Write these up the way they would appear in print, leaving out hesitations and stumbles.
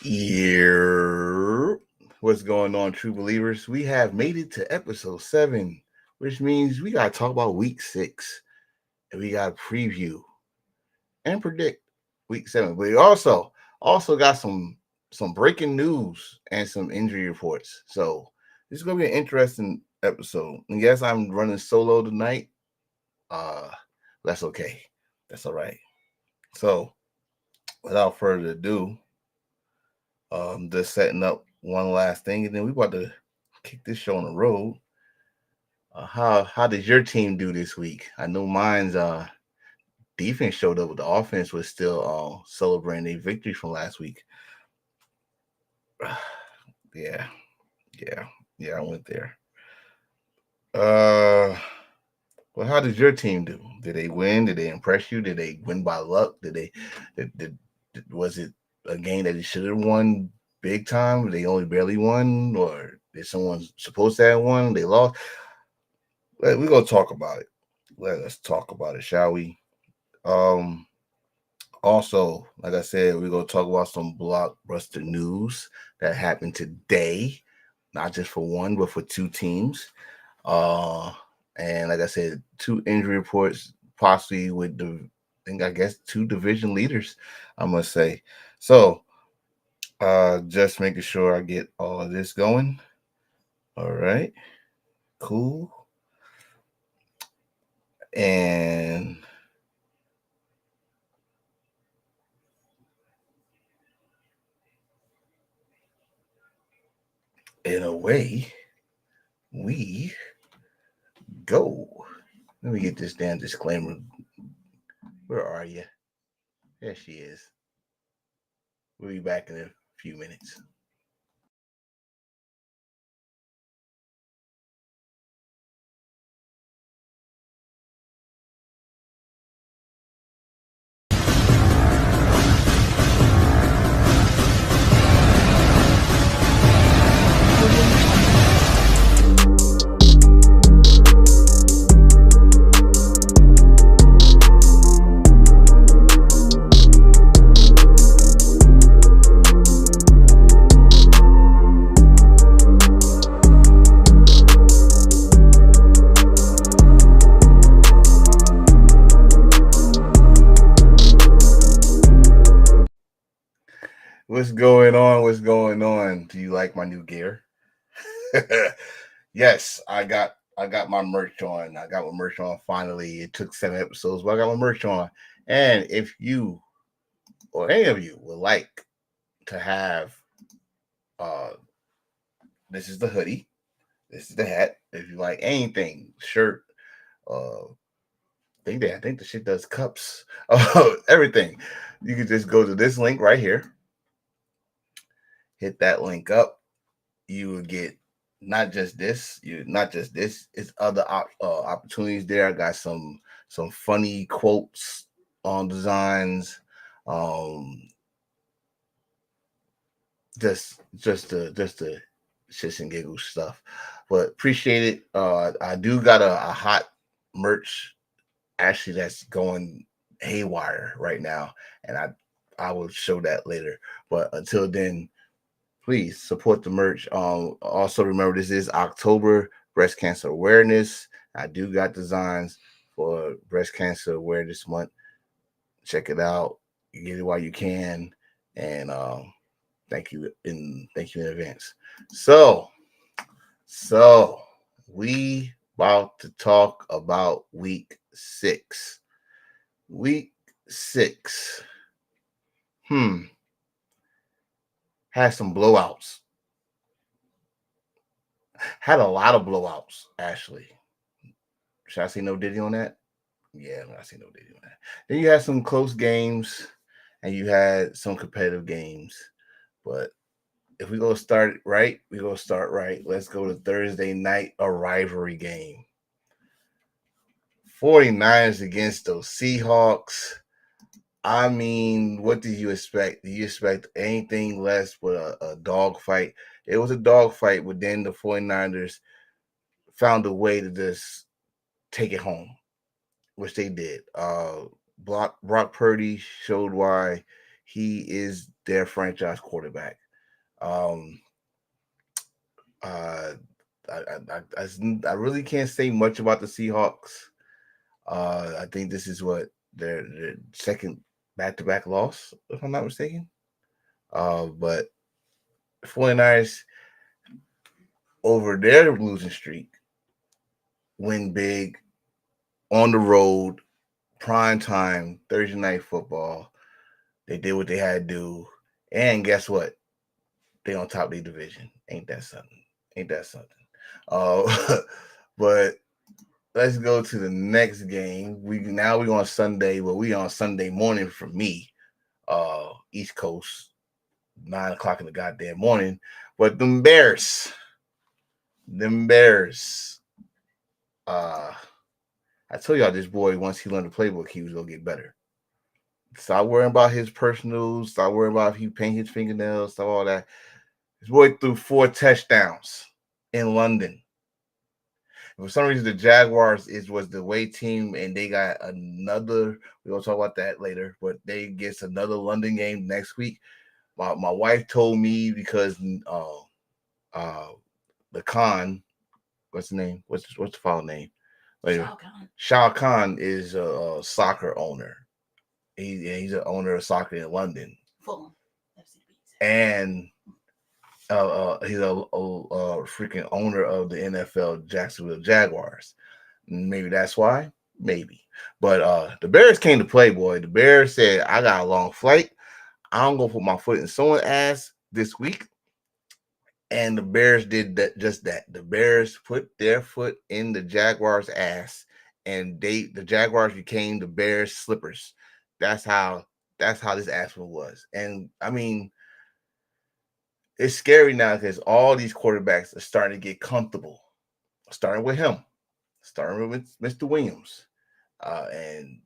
Yeah. What's going on, true believers? We have made it to episode 7, which means we got to talk about week 6. And we got to preview and predict week 7. But we also got some breaking news and some injury reports. So this is going to be an interesting episode. And yes, I'm running solo tonight. Uh, that's okay. That's all right. So without further ado, just setting up one last thing, and then we about to kick this show on the road. How did your team do this week? I know mine's defense showed up, but the offense was still celebrating a victory from last week. yeah, yeah, yeah. I went there. Uh, well, how did your team do? Did they win? Did they impress you? Did they win by luck? Was it a game that they should have won big time? They only barely won, or did someone supposed to have won? They lost. We're gonna talk about it. Let us talk about it, shall we? Um, Also, like I said, we're gonna talk about some blockbuster news that happened today, not just for one, but for two teams. Uh, and like I said, two injury reports, possibly with I guess two division leaders. I must say. So, just making sure I get all of this going. All right, cool. And in a way, we go. Let me get this damn disclaimer. Where are you? There she is. We'll be back in a few minutes. What's going on? What's going on? Do you like my new gear? Yes, I got my merch on. I got my merch on finally. It took 7 episodes, but I got my merch on. And if you or any of you would like to have uh this is the hoodie, this is the hat. If you like anything, shirt, I think the shit does cups, everything. You can just go to this link right here, hit that link up. You will get not just this. It's other opportunities there. I got some funny quotes on designs, um, just the shits and giggles stuff. But appreciate it. I do got a hot merch actually that's going haywire right now, and I will show that later. But until then, please support the merch. Also remember this is October Breast Cancer Awareness. I do got designs for Breast Cancer Awareness Month. Check it out. Get it while you can, and thank you in advance. So we about to talk about week 6. Week 6. Hmm. Had some blowouts. Had a lot of blowouts actually. Should I say no Diddy on that? Yeah, I see no Diddy on that. Then you had some close games, and you had some competitive games. But if we go start right, we go start right. Let's go to Thursday night, a rivalry game. 49ers against those Seahawks. I mean, what did you expect? Do you expect anything less but a dog fight? It was a dog fight, but then the 49ers found a way to just take it home, which they did. Brock Purdy showed why He is their franchise quarterback. Um, uh, I really can't say much about the Seahawks. I think this is what their second back-to-back loss, if I'm not mistaken. But 49ers over their losing streak win big on the road, prime time, Thursday night football. They did what they had to do. And guess what? They on top of the division. Ain't that something? Ain't that something? But let's go to the next game. We on Sunday, but we on Sunday morning for me. East Coast, 9 o'clock in the goddamn morning. But them Bears. I told y'all this boy, once he learned the playbook, he was gonna get better. Stop worrying about his personals. Stop worrying about if he paint his fingernails. Stop all that. This boy threw 4 touchdowns in London. For some reason, the Jaguars was the away team, and they got another. We're gonna talk about that later, but they get another London game next week. My wife told me because the Khan, what's the name? What's the father name? Shao Khan is a soccer owner. He's an owner of soccer in London. Fulham. And he's a freaking owner of the NFL Jacksonville Jaguars. Maybe that's why. Maybe. But the Bears came to play, boy. The Bears said, I got a long flight. I'm going to put my foot in someone's ass this week. And the Bears did that, just that. The Bears put their foot in the Jaguars' ass, and the Jaguars became the Bears' slippers. That's how this ass was. And I mean, it's scary now because all these quarterbacks are starting to get comfortable. Starting with him, starting with Mr. Williams. And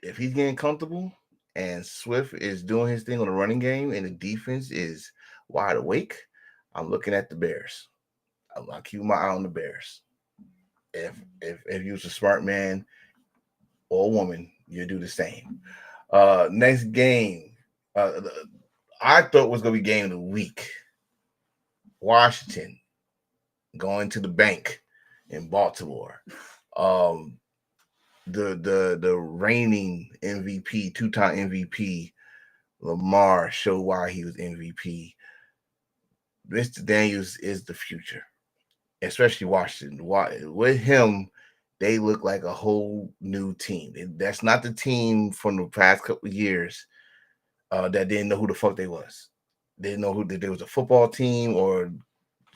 if he's getting comfortable and Swift is doing his thing on the running game and the defense is wide awake, I'm looking at the Bears. I'll keep my eye on the Bears. If you was a smart man or woman, you do the same. Next game, I thought was gonna be game of the week. Washington going to the bank in Baltimore. The reigning MVP, 2-time MVP, Lamar showed why he was MVP. Mr. Daniels is the future, especially Washington. With him, they look like a whole new team. That's not the team from the past couple of years that didn't know who the fuck they was. They didn't know who there was a football team or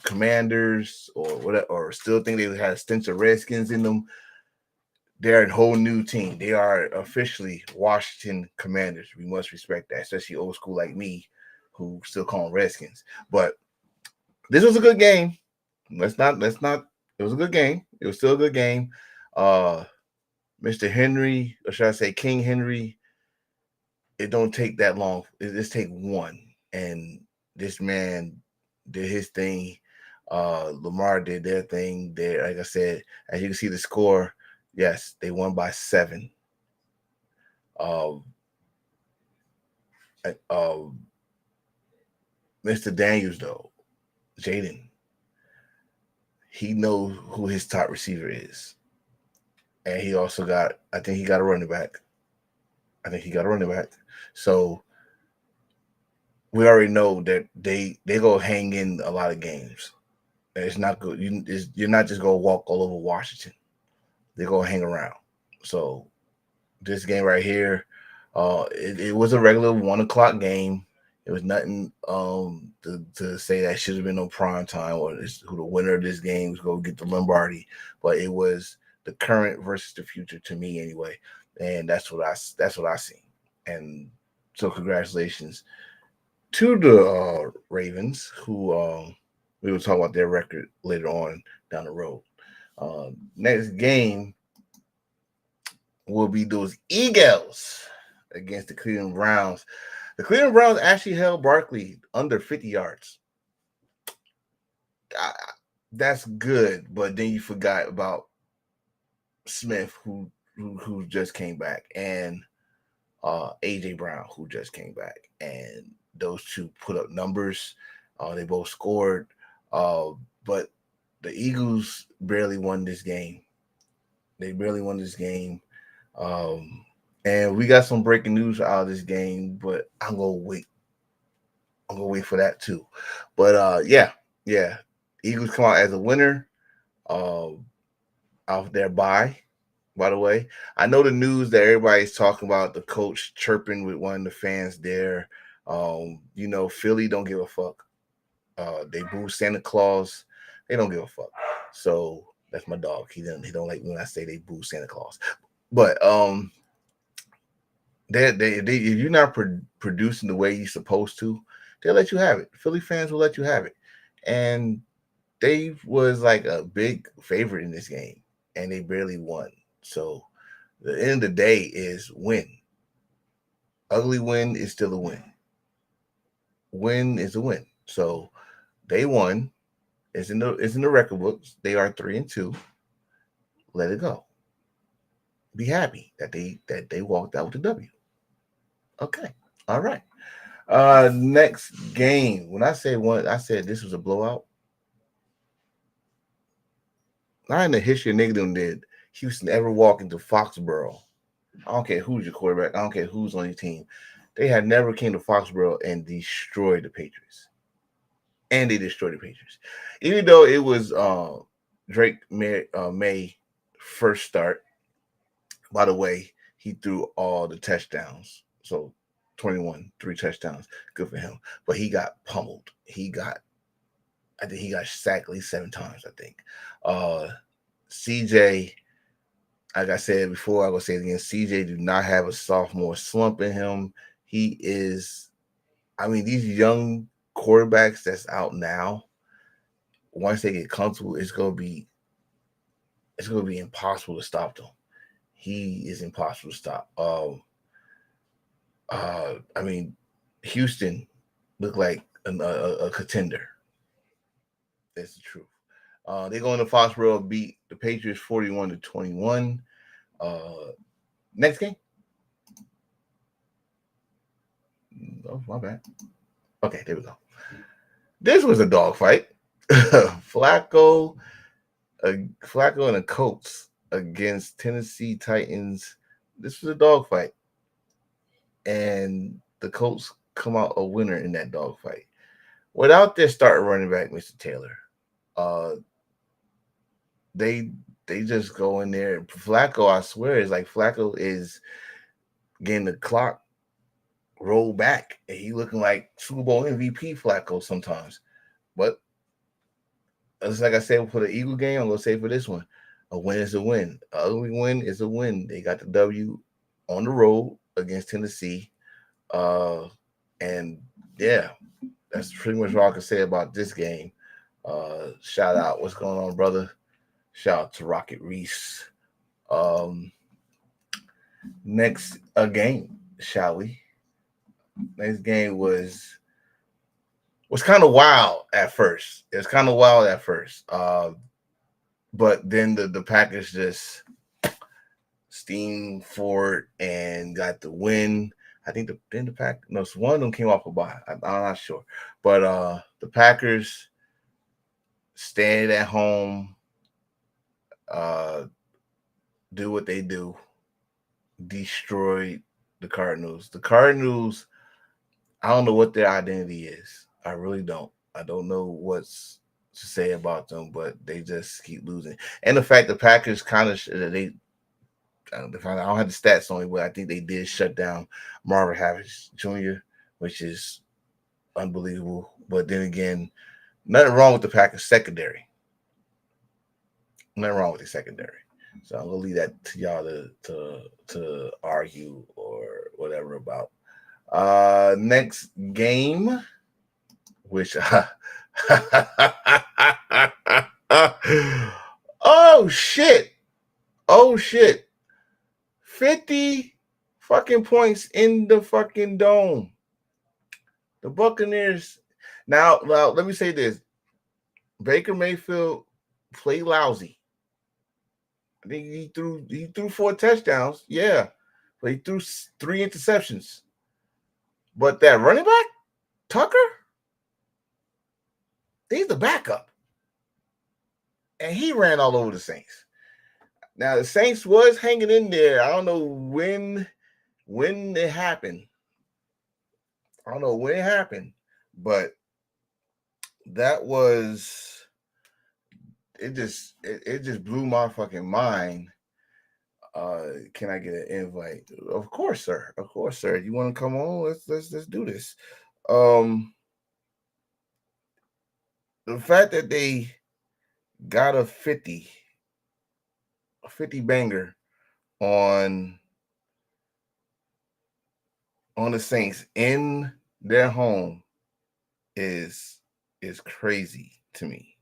Commanders or whatever, or still think they had a stench of Redskins in them. They're a whole new team. They are officially Washington Commanders. We must respect that, especially old school like me, who still call them Redskins. But this was a good game. Let's not. It was a good game. It was still a good game. Mr. Henry, or should I say King Henry? It don't take that long. It just take one, and this man did his thing. Lamar did their thing. There, like I said, as you can see the score. Yes, they won by 7. Mr. Daniels, though, Jaden, he knows who his top receiver is. And he also got, I think he got a running back. So we already know that they go hang in a lot of games. And it's not good. You're not just going to walk all over Washington. They're going to hang around. So this game right here, it was a regular 1 o'clock game. It was nothing to say that should have been no prime time or who the winner of this game was going to get the Lombardi. But it was the current versus the future to me anyway, and that's what I see. And so congratulations to the Ravens, who we will talk about their record later on down the road. Next game will be those Eagles against the Cleveland Browns. The Cleveland Browns actually held Barkley under 50 yards. That's good, but then you forgot about Smith, who just came back, and AJ Brown, who just came back, and those two put up numbers. They both scored, but the Eagles barely won this game. They barely won this game. Um, and we got some breaking news out of this game, but I'm gonna wait. I'm gonna wait for that too. But yeah. Eagles come out as a winner. Um, out there by the way. I know the news that everybody's talking about the coach chirping with one of the fans there. Philly don't give a fuck. They boo Santa Claus. They don't give a fuck. So that's my dog. He don't like when I say they boo Santa Claus. But they if you're not producing the way you're supposed to, they'll let you have it. Philly fans will let you have it. And they was like a big favorite in this game, and they barely won. So the end of the day is win. Ugly win is still a win. Win is a win. So they won. It's in the record books. They are 3-2. Let it go. Be happy that they walked out with the W. Okay. All right. Next game. When I say one, I said this was a blowout. Not in the history of nigga did Houston ever walk into Foxborough. I don't care who's your quarterback. I don't care who's on your team. They had never came to Foxborough and destroyed the Patriots. And they destroyed the Patriots. Even though it was Drake May first start. By the way, he threw all the touchdowns. So 21, 3 touchdowns. Good for him. But he got pummeled. I think he got sacked at least 7 times, I think. CJ, like I said before, I will say it again. CJ do not have a sophomore slump in him. He is, these young quarterbacks that's out now, once they get comfortable, it's gonna be impossible to stop them. He is impossible to stop. Houston looked like a contender. That's the truth. They go into Foxborough, beat the Patriots 41-21. Next game. Oh, my bad. Okay, there we go. This was a dogfight. Flacco and the Colts against Tennessee Titans. This was a dogfight, and the Colts come out a winner in that dogfight without their starting running back, Mr. Taylor. They just go in there. Flacco, I swear, is like Flacco is getting the clock roll back, and he looking like Super Bowl MVP Flacco sometimes. But it's like I said for the Eagle game, I'm gonna say for this one, a win is a win. A ugly win is a win. They got the W on the road against Tennessee. And yeah, that's pretty much all I can say about this game. Shout out, what's going on, brother? Shout out to Rocket Reese. Next game, shall we? Next game was kind of wild at first. It was kind of wild at first. But then the Packers just steamed forward and got the win. I think one of them came off a bye. I'm not sure. But the Packers stayed at home, do what they do, destroyed the Cardinals. The Cardinals, I don't know what their identity is. I really don't. I don't know what's to say about them, but they just keep losing. And the fact the Packers kind of I don't have the stats on it, but I think they did shut down Marvin Harris Jr., which is unbelievable. But then again, nothing wrong with the Packers secondary. Nothing wrong with the secondary. So I'm gonna leave that to y'all to argue or whatever about. Next game, which oh shit. 50 fucking points in the fucking dome. The Buccaneers. Now let me say this. Baker Mayfield played lousy. I think he threw 4 touchdowns. Yeah. but he threw 3 interceptions. But that running back, Tucker, he's the backup. And he ran all over the Saints. Now the Saints was hanging in there. I don't know when it happened. I don't know when it happened, but that was it just blew my fucking mind. Can I get an invite? Of course, sir. Of course, sir. You want to come on? Let's do this. The fact that they got a 50 banger on the Saints in their home is crazy to me.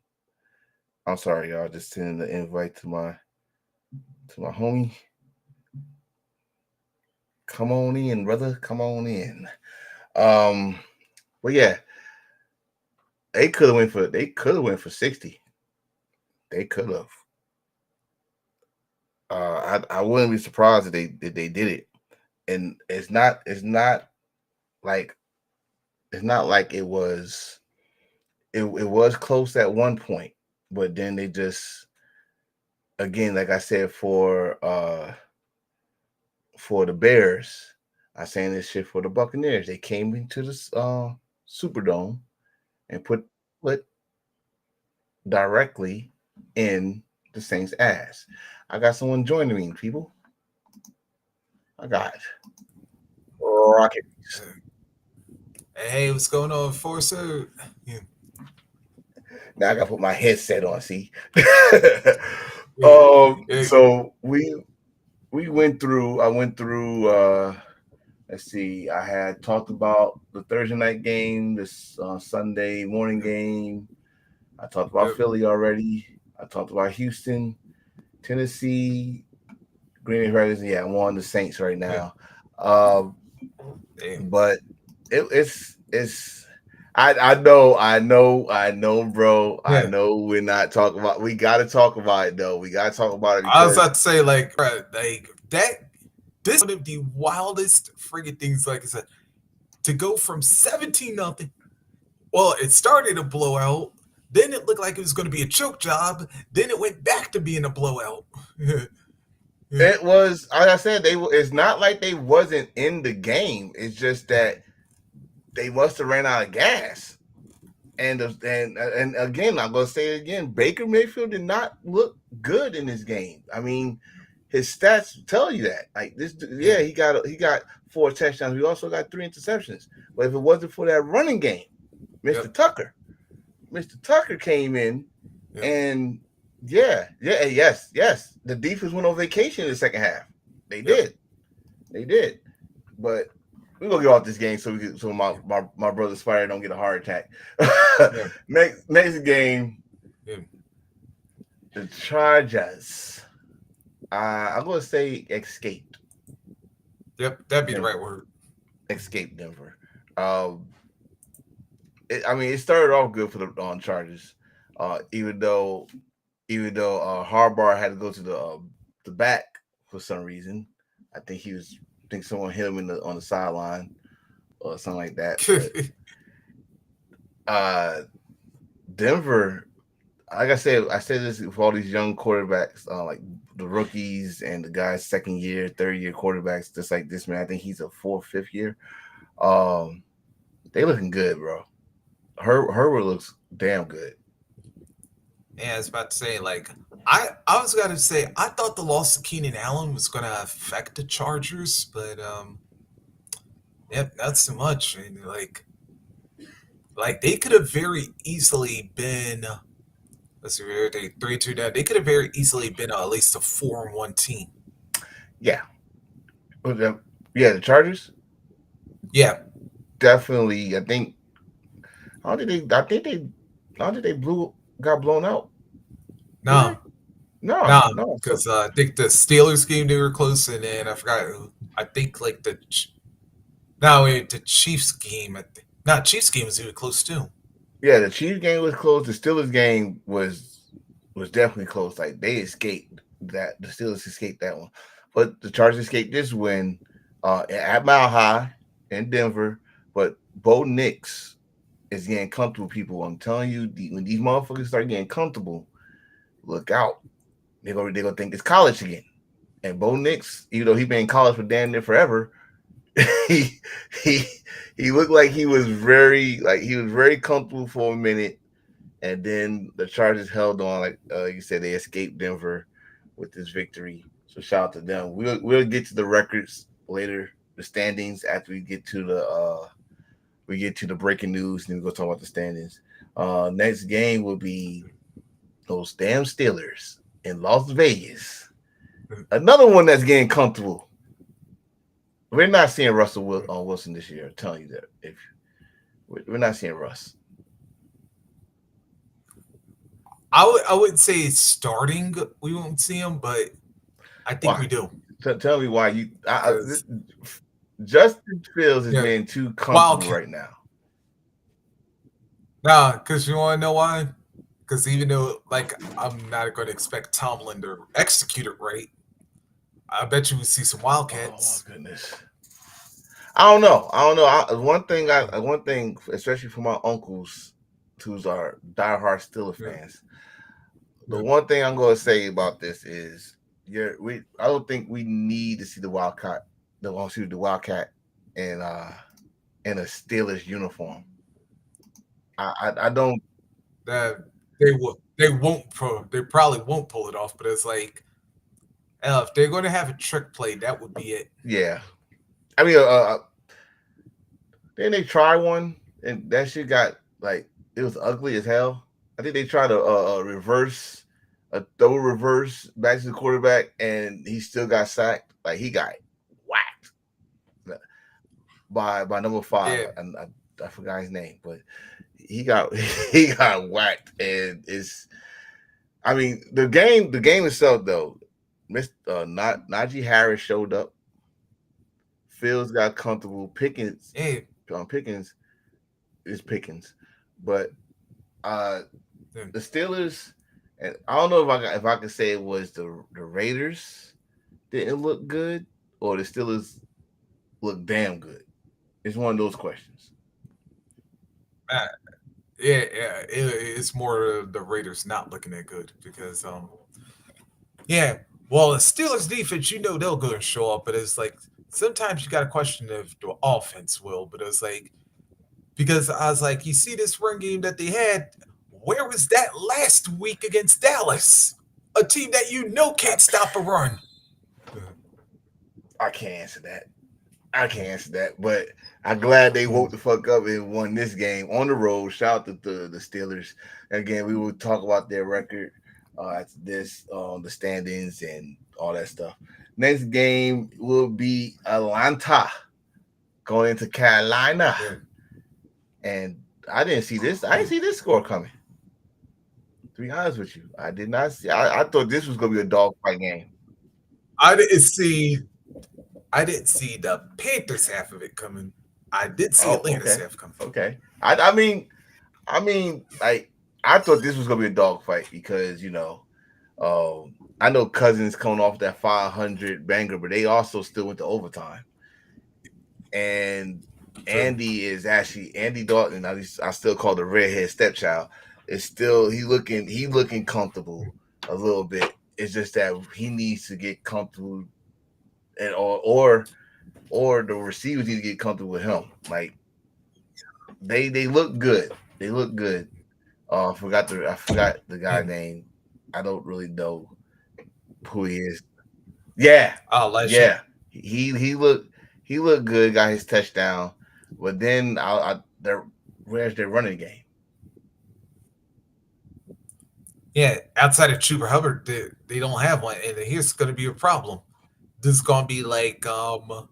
I'm sorry, y'all. Just sending the invite to my homie. Come on in, brother. Come on in. But yeah, they could have went for 60. They could have. I wouldn't be surprised if they did it. And it's not like it was it was close at one point, but then they just, again, like I said, for the Bears, I saying this shit for the Buccaneers. They came into the Superdome and put directly in the Saints' ass. I got someone joining me, people. I got Rocket. Hey, what's going on, Forcer? Yeah. Now I gotta put my headset on. See. Yeah. So we went through. I went through. Let's see. I had talked about the Thursday night game, this Sunday morning game. I talked about Yep. Philly already. I talked about Houston, Tennessee, Green Bay Packers. Yeah, I'm on the Saints right Yeah. now. Um, Damn. but it's. I know, bro. I Yeah. know we're not talking about. We got to talk about it though. We got to talk about it I was because about to say, like, bruh, like that. This is one of the wildest friggin' things. Like I said, to go from 17-0. Well, it started a blowout. Then it looked like it was going to be a choke job. Then it went back to being a blowout. Yeah. Yeah. it was. Like I said, it's not like they wasn't in the game. It's just that they must have ran out of gas. And again, I'm gonna say it again. Baker Mayfield did not look good in this game. I mean, his stats tell you that. Like this, Yeah. yeah, he got 4 touchdowns. We also got 3 interceptions. But if it wasn't for that running game, Yep. Mr. Tucker came in, Yep. and yes, the defense went on vacation in the second half. They Yep. did. But we're gonna get off this game so my brother Spider don't get a heart attack. Yeah. next game, Yeah. the Chargers. I'm gonna say escaped. Yep. That'd be the right Denver. word. Escaped Denver. Um, it started off good for the Chargers. Even though Harbaugh had to go to the back for some reason. I think someone hit him on the sideline or something like that. But uh, Denver, like I said this for all these young quarterbacks, like the rookies and the guys second year, third year quarterbacks, just like this man. I think he's a fourth, fifth year. They looking good, bro. Herbert looks damn good. Yeah, I was about to say, like, I was gonna say I thought the loss of Keenan Allen was gonna affect the Chargers, but yep, not so much. And like they could have very easily been. Let's see, they 3-2 down. They could have very easily been at least a 4-1 team. Yeah, but yeah, the Chargers Yeah, definitely. I think. How did they? I think they. How did they got blown out? Did no, they? No, no, no. So because I think the Steelers game they were close, and then I forgot. I think like no, wait, the Chiefs game. Not Chiefs game was even close too. yeah, the Chiefs game was close. The Steelers game was definitely close. Like they escaped that. The Steelers escaped that one, but the Chargers escaped this win. at Mile High in Denver. But Bo Nix is getting comfortable. People, I'm telling you, when these motherfuckers start getting comfortable, look out. They're gonna think it's college again. And Bo Nix, even though he been in college for damn near forever, he he he looked like he was very comfortable for a minute, and then the Chargers held on. Like you said, they escaped Denver with this victory. So shout out to them. We'll get to the records later, the standings after we get to the breaking news, and then we'll talk about the standings. Next game will be those damn Steelers in Las Vegas. Another one that's getting comfortable. We're not seeing Wilson this year. I'm telling you that. If we're not seeing Russ. I wouldn't say it's starting. We won't see him, but I think Why? we do. Tell me why you. Because Justin Fields is yeah, being too comfortable Wildcat. right now. Nah, because you want to know why? Because even though, like, I'm not going to expect Tomlin to execute it right, I bet you we see some Oh Wildcats. my goodness. I don't know. I don't know. One thing, especially for my uncles, who's our diehard Steelers Yeah, fans. The yeah, one thing I'm going to say about this is, I don't think we need to see the Wildcat in in a Steelers uniform. I don't. that they will. They won't. They probably won't pull it off. But it's like, if they're going to have a trick play, that would be it. Yeah, I mean, didn't they try one and that shit got like it was ugly as hell. I think they tried a throw reverse back to the quarterback, and he still got sacked. Like he got whacked by number five, Yeah, and I forgot his name, but he got he got whacked, and it's. I mean, the game itself though, Najee Harris showed up. Fields got comfortable. yeah, Pickens is Pickens, but uh yeah. the Steelers, and I don't know if I could say it was the Raiders didn't look good or the Steelers look damn good. It's one of those questions. Uh, yeah. It's more of the Raiders not looking that good because yeah. Well, the Steelers defense, they'll go and show up, but it's like sometimes you got to question if the offense will. But it's like because I was like, you see this run game that they had. Where was that last week against Dallas? A team that can't stop a run. I can't answer that. I can't answer that, but I'm glad they woke the fuck up and won this game on the road. Shout out to the Steelers. Again, we will talk about their record after this, the standings and all that stuff. Next game will be Atlanta going into Carolina, Yeah. and I didn't see this. I didn't see this score coming. To be honest with you, I did not see. I thought this was going to be a dogfight game. I didn't see. I didn't see the Panthers half of it coming. I did see Oh, Atlanta's okay, half coming. okay. I mean, like I thought this was going to be a dogfight because I know Cousins coming off that 500 banger, but they also still went to overtime. And True. Andy Dalton. I still call the redhead stepchild. Is still he looking comfortable a little bit. It's just that he needs to get comfortable, and or the receivers need to get comfortable with him. Like they look good. They look good. I forgot the guy Yeah. name. I don't really know who he is. Yeah, Elijah. yeah. He looked good. Got his touchdown, but then where's their running game? Yeah, outside of Chuba Hubbard, they don't have one, and here's going to be a problem. This is going to be like who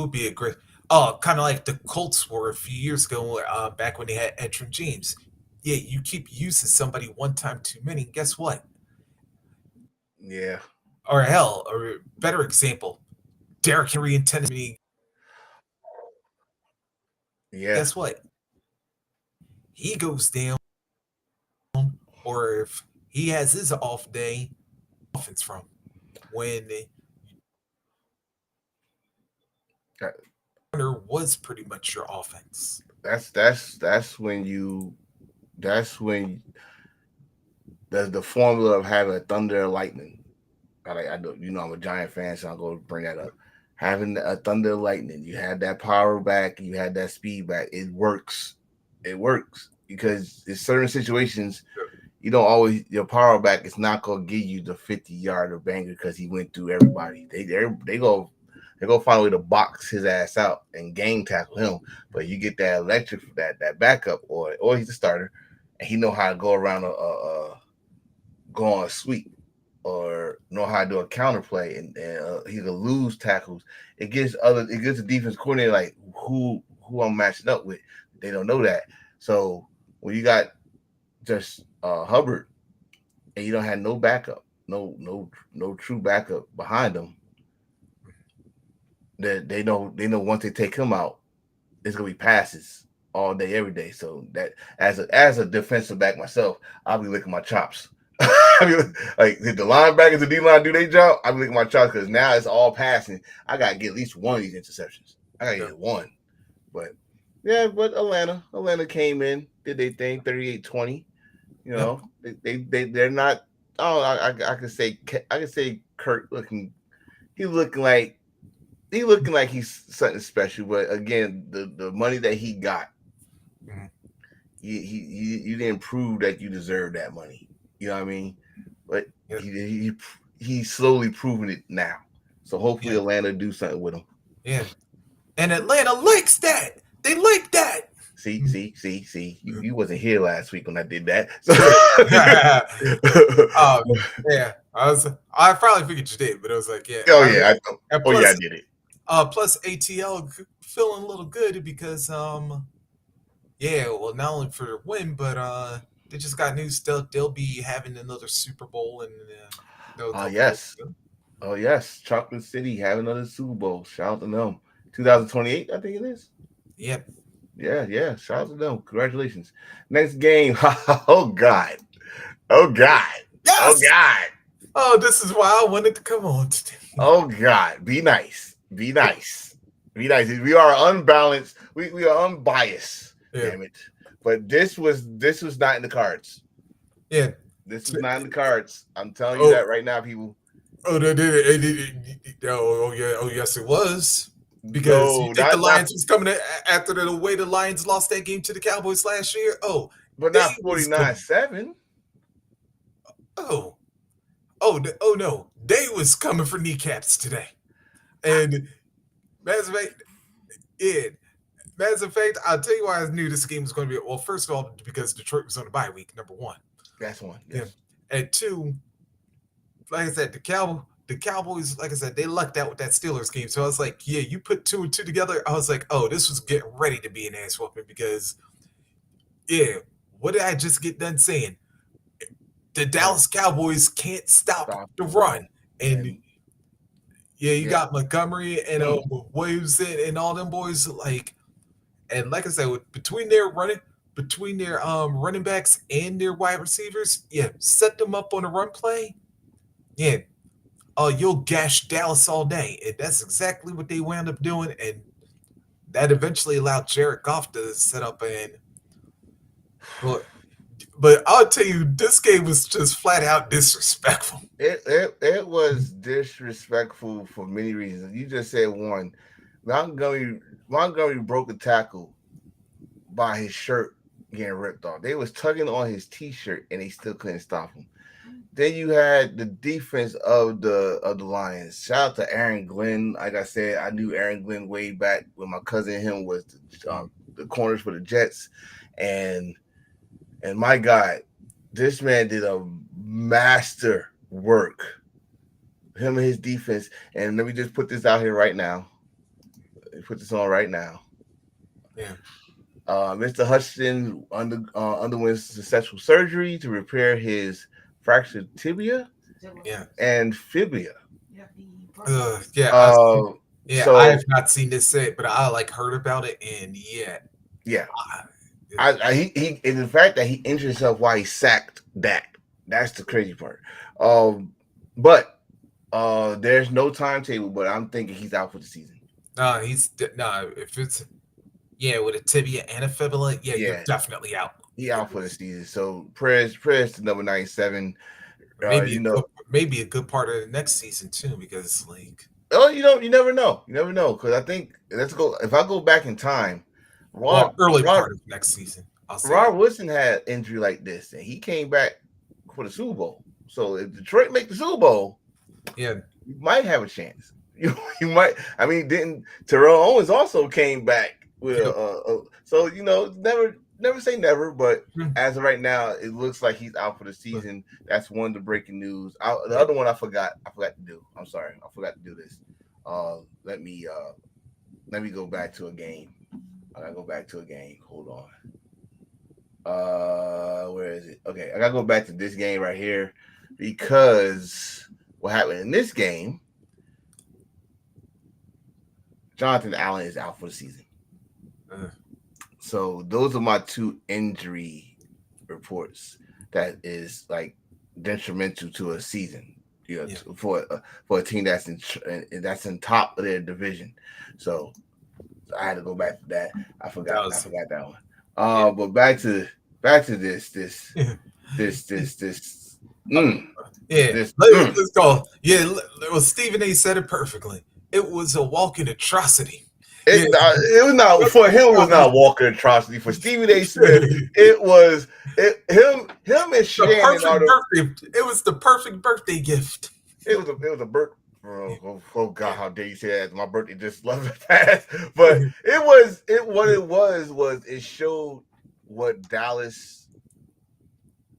would be a great? Oh, kind of like the Colts were a few years ago, back when they had Edgerrin James. Yeah, you keep using somebody one time too many. Guess what? Yeah, Or hell, or a better example, Derrick Henry intended me. yeah, Guess what? He goes down, or if he has his off day, offense from when Corner was pretty much your offense. That's when the formula of having a thunder and lightning. I know I'm a Giant fan, so I'm going to bring that up. Having a thunder and lightning, you had that power back, you had that speed back. It works. It works because in certain situations, you don't always your power back is not going to give you the 50-yard of banger because he went through everybody. They go find a way to box his ass out and game tackle him. But you get that electric that backup or he's a starter and he know how to go around go on a sweep or know how to do a counter play and he can lose tackles. It gives the defense coordinator like who I'm matching up with. They don't know that. So when you got just Hubbard and you don't have no backup, no true backup behind them, that they know once they take him out, it's gonna be passes all day, every day. So that as a defensive back myself, I'll be licking my chops. I mean, like did the linebackers, the D line do their job? I'll be licking my chops because now it's all passing. I gotta get at least one of these interceptions. I gotta get one. But yeah, but Atlanta came in, did their thing, 38-20. You know, they're not. Oh, I could say Kurt looking like he's something special. But again, the money that he got, you didn't prove that you deserve that money. You know what I mean? But he's slowly proving it now. So hopefully Atlanta do something with him. Yeah, and Atlanta likes that. They like that. See. You wasn't here last week when I did that. So. Yeah. I probably figured you did, but I was like, yeah. Oh yeah, I did it. Plus ATL feeling a little good because well, not only for the win, but they just got news they'll be having another Super Bowl and yes. Oh yes, Chocolate City having another Super Bowl. Shout out to them. 2028, I think it is. Yep. Yeah. Shout out to them. Congratulations. Next game. Oh God. Yes! Oh God. Oh, this is why I wanted to come on today. Oh God. Be nice. We are unbalanced. We are unbiased. Yeah. Damn it. But this was not in the cards. Yeah. This is not in the cards. I'm telling you that right now, people. Oh, they did it. Oh, yes, it was. Because you think the Lions was coming after the way the Lions lost that game to the Cowboys last year? Oh. But not 49-7. Oh, no. They was coming for kneecaps today. And as a fact, I'll tell you why I knew this game was going to be. Well, first of all, because Detroit was on a bye week, number one. That's one. Yes. Yeah. And two, like I said, the Cowboys, like I said, they lucked out with that Steelers game. So I was like, yeah, you put 2 and 2 together. I was like, oh, this was getting ready to be an ass whooping because, what did I just get done saying? The Dallas Cowboys can't stop the run. And you got Montgomery and Williams and all them boys. Like I said, between their running backs and their wide receivers, set them up on a run play. Yeah. You'll gash Dallas all day. And that's exactly what they wound up doing. And that eventually allowed Jared Goff to set up but I'll tell you, this game was just flat out disrespectful. It was disrespectful for many reasons. You just said one. Montgomery broke a tackle by his shirt getting ripped off. They was tugging on his t-shirt and they still couldn't stop him. Then you had the defense of the Lions. Shout out to Aaron Glenn. Like I said, I knew Aaron Glenn way back when my cousin and him was the corners for the Jets. And my God, this man did a master work. Him and his defense. And let me just put this out here right now. Put this on right now. Yeah. Mr. Hutchinson underwent successful surgery to repair his fractured tibia and fibia. So, I have not seen this set, but I heard about it, and he and the fact that he injured himself while he sacked that's the crazy part. But there's no timetable, but I'm thinking he's out for the season. No, no. If it's with a tibia and a fibula, you're Yeah, definitely out. he out for the season. So prayers to number 97. Maybe You know, maybe a good part of the next season too, because like you never know. You never know. Because I think let's go. If I go back in time, early Rod part of next season. I'll say Rod that. Woodson had injury like this, and he came back for the Super Bowl. So if Detroit make the Super Bowl, Yeah, you might have a chance. You might. I mean, didn't Terrell Owens also came back with yep. so never say never, but Hmm. as of right now, it looks like he's out for the season. That's one of the breaking news. The Yeah. other one I forgot to do. I'm sorry, I forgot to do this. Let me go back to a game. I gotta go back to a game. Hold on. Where is it? Okay, I gotta go back to this game right here because what happened in this game? Jonathan Allen is out for the season. So those are my two injury reports. That is like detrimental to a season. For a team that's in top of their division. So I had to go back to that. I forgot that one. But back to this. Let's go. Yeah, well, Stephen A. said it perfectly. It was a walking atrocity. It was not for him. It was not a walking atrocity. For Stephen A. Smith, it was him and Shannon. It was the perfect birthday gift. It was a birth. Oh God, how dare you say that? My birthday just left past. But it showed what Dallas.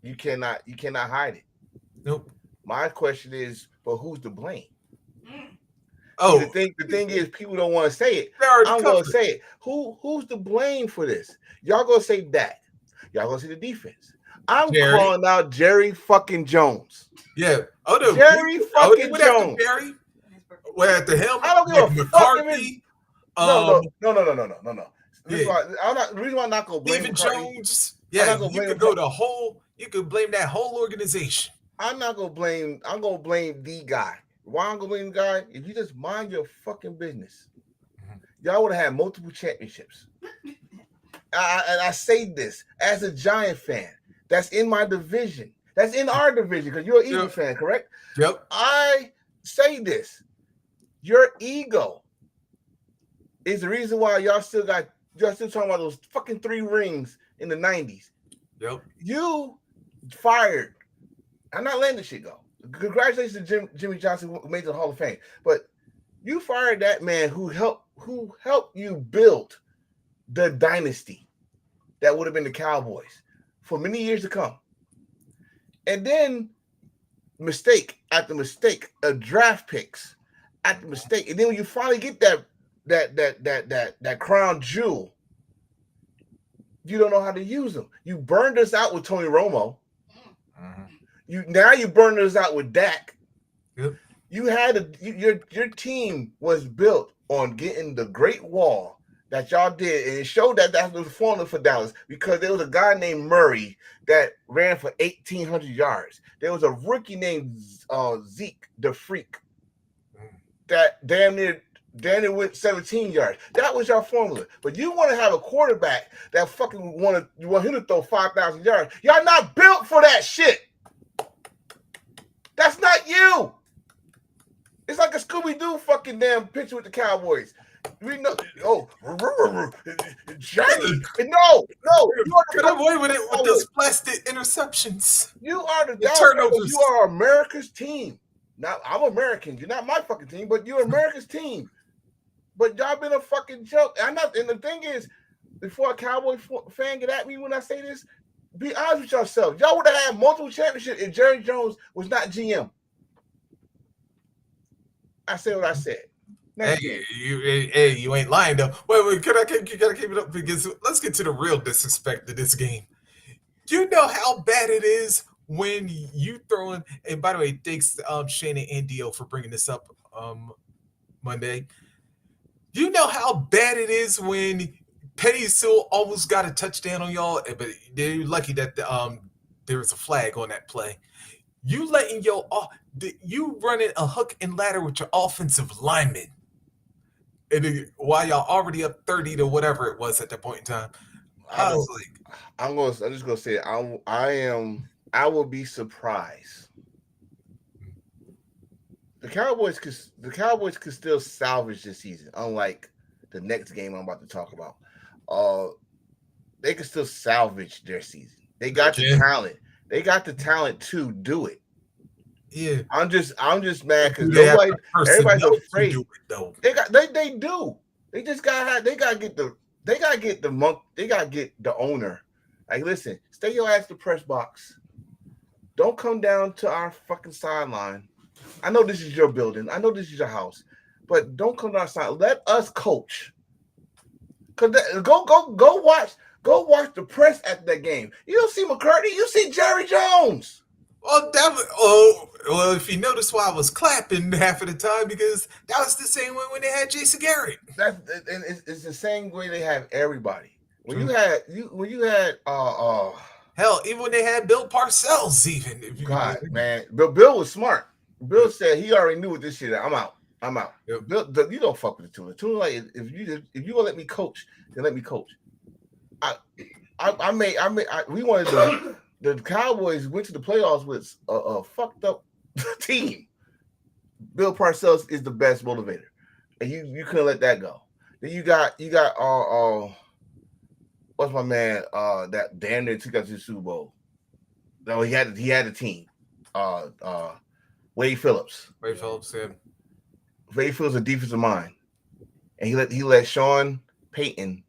You cannot hide it. Nope. My question is, but who's to blame? Oh, the thing is, people don't want to say it. I'm going to say it. Who's to blame for this? Y'all going to say that. Y'all going to say the defense. I'm calling out Jerry fucking Jones. Yeah. Oh no, Jerry fucking Jones. Jerry. Where at the helm? I don't give a McCarthy. No. The reason why I'm not going to blame Stephen McCarthy, Jones. Yeah, you could go the whole. You could blame that whole organization. I'm not going to blame. I'm going to blame the guy. Why I'm going to blame the guy? If you just mind your fucking business, y'all would have had multiple championships. And I say this as a Giant fan. That's in my division. That's in our division because you're an Eagle fan, correct? Yep. I say this. Your ego is the reason why y'all still talking about those fucking 3 rings in the 90s. Yep. You fired. I'm not letting this shit go. Congratulations to Jimmy Johnson, who made the Hall of Fame. But you fired that man who helped you build the dynasty that would have been the Cowboys for many years to come. And then mistake after mistake of draft picks after mistake. And then when you finally get that crown jewel, you don't know how to use them. You burned us out with Tony Romo. You burned us out with Dak. Yep. You had your team was built on getting the Great Wall that y'all did, and it showed that was the formula for Dallas because there was a guy named Murray that ran for 1,800 yards. There was a rookie named Zeke the Freak that damn near went 17 yards. That was your formula. But you want to have a quarterback that fucking you want him to throw 5,000 yards. Y'all not built for that shit. That's not you. It's like a Scooby-Doo fucking damn picture with the Cowboys. We know. Johnny. No. Get away with it with those blasted interceptions. You are the turnovers. You are America's team. Now I'm American. You're not my fucking team, but you're America's team. But y'all been a fucking joke. I'm not. And the thing is, before a Cowboy fan get at me when I say this, be honest with yourself. Y'all would have had multiple championships if Jerry Jones was not GM. I said what I said. Hey, you ain't lying though. Wait, you gotta keep it up because let's get to the real disrespect of this game. You know how bad it is when you throw in. And by the way, thanks Shannon and Dio for bringing this up Monday. You know how bad it is when Penny Sewell almost got a touchdown on y'all, but they're lucky that there was a flag on that play. You letting you running a hook and ladder with your offensive lineman. while y'all already up 30 to whatever it was at that point in time, I'm I gonna, was like, I'm just gonna say it. I will be surprised. The Cowboys could still salvage this season, unlike the next game I'm about to talk about. Uh, they can still salvage their season. They they got the can. talent. They got the talent to do it. Yeah. I'm just mad But because do they have nobody, the everybody's personnel to do afraid. it though? They do. They gotta get the monk. They gotta get the owner. Like, listen, stay your ass to press box. Don't come down to our fucking sideline. I know this is your building. I know this is your house, but don't come to our side. Let us coach. Cause go watch the press at that game. You don't see McCurdy. You see Jerry Jones. Oh, well, if you notice why I was clapping half of the time, because that was the same way when they had Jason Garrett. That's and it's the same way they have everybody. When True. you had Hell, even when they had Bill Parcells, even if you, God, man, Bill was smart. Bill said he already knew what this shit. I'm out. Yep. Bill, you don't fuck with the tuna. Tuna, like, if you gonna let me coach, then let me coach. We wanted the Cowboys went to the playoffs with a fucked up team. Bill Parcells is the best motivator, and you couldn't let that go. Then you got what's my man that damn near took us to the Super Bowl. No, he had a team. Wade Phillips. Ray Phillips said, Wade Phillips a defensive mind, and he let Sean Payton,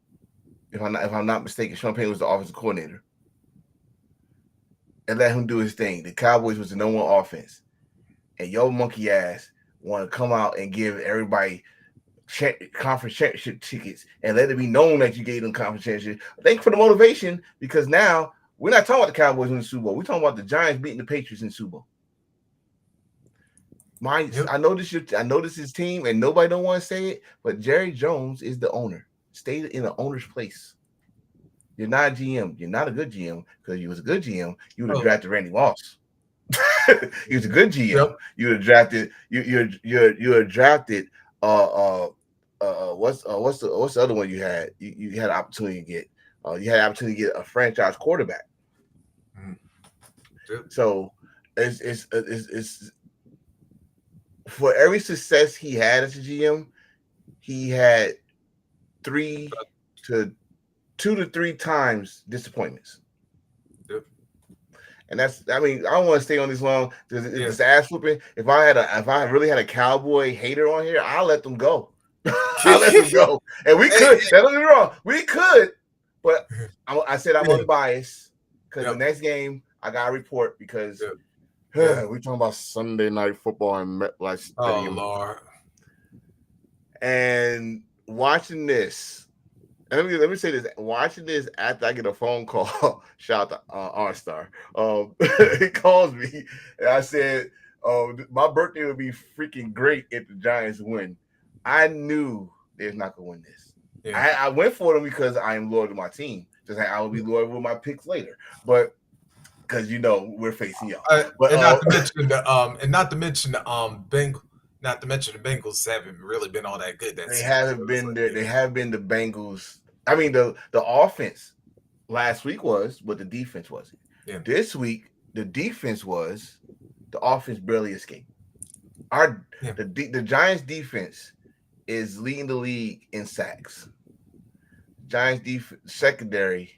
if I'm not mistaken, Sean Payton was the offensive coordinator, and let him do his thing. The Cowboys was the number one offense, and your monkey ass want to come out and give everybody conference championship tickets and let it be known that you gave them conference championship. Thank you for the motivation, because now we're not talking about the Cowboys in the Super Bowl. We're talking about the Giants beating the Patriots in the Super Bowl. Yep. I know this is team, and nobody don't want to say it, but Jerry Jones is the owner. Stay in the owner's place. You're not a GM. You're not a good GM, because you was a good GM, you would have drafted Randy Moss. He was a good GM. Yep. You would have drafted you had drafted what's the other one you had? You had an opportunity to get you had an opportunity to get a franchise quarterback. Yep. So it's for every success he had as a GM, he had 2 to 3 times disappointments. Yep. And that's, I mean, I don't want to stay on this long. This ass whooping. If I really had a Cowboy hater on here, I'll let them go. I'll let them go. And we could. Don't get me wrong. We could. But I said I'm unbiased, because the next game I got to report, because we're talking about Sunday Night Football in MetLife Stadium. Oh, Lord. And watching this, and let me say this: watching this after I get a phone call, shout out to R-Star. He calls me, and I said, my birthday would be freaking great if the Giants win. I knew they're not going to win this. Yeah. I went for them because I am loyal to my team. Just like I will be loyal with my picks later, but because we're facing y'all. But not to mention the Bengals haven't really been all that good. They haven't been there. They have been the Bengals. I mean, the offense last week was, but the defense wasn't. Yeah. This week, the defense was, the offense barely escaped. The Giants defense is leading the league in sacks. Giants secondary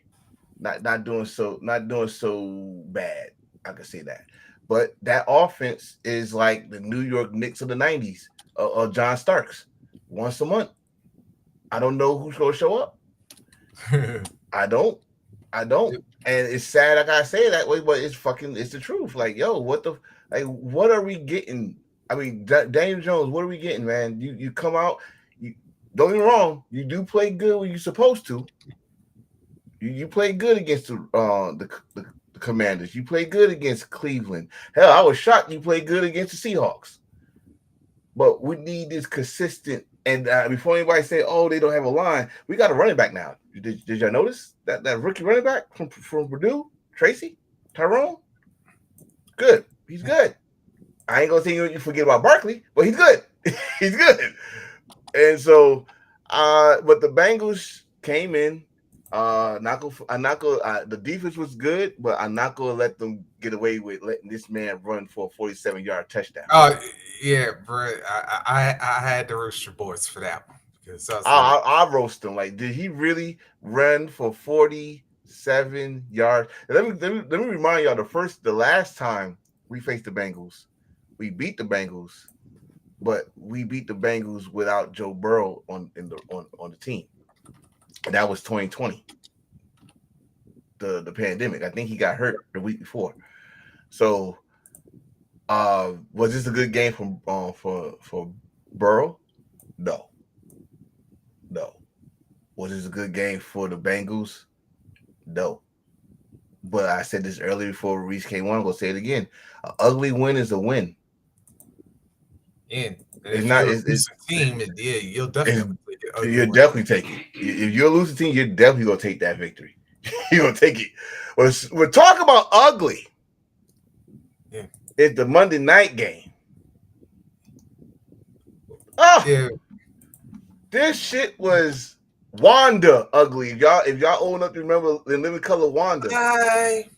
not doing so bad. I can say that. But that offense is like the New York Knicks of the 90s, of John Starks. Once a month. I don't know who's going to show up. I don't. And it's sad I gotta say it that way, but it's the truth. Like, yo, what are we getting? I mean, Daniel Jones, what are we getting, man? You come out, don't get me wrong, you do play good when you're supposed to. You play good against the Commanders. You play good against Cleveland. Hell, I was shocked you played good against the Seahawks. But we need this consistent. And before anybody say, "Oh, they don't have a line," we got a running back now. Did y'all notice that rookie running back from Purdue, Tracy Tyrone? Good. He's good. I ain't gonna say you forget about Barkley, but he's good. He's good. And so, but the Bengals came in. The defense was good, but I'm not gonna let them get away with letting this man run for a 47-yard touchdown. Oh yeah, bro. I had to roast your boys for that one because I was like, I'll roast him. Like, did he really run for 47 yards? And let me remind y'all the last time we faced the Bengals, we beat the Bengals, but we beat the Bengals without Joe Burrow on the team. And that was 2020. The pandemic. I think he got hurt the week before. So was this a good game for Burrow? No. No. Was this a good game for the Bengals? No. But I said this earlier before Reese came on. I'm gonna say it again. An ugly win is a win. and It's if not. you're a losing team, yeah, you'll definitely take it. You're definitely taking. If you're a losing team, you're definitely gonna take that victory. You're gonna take it. We're talking about ugly. Yeah. It's the Monday night game. Oh, Yeah. this shit was Wanda ugly. If y'all old enough to remember the Living Color Wanda, Hi.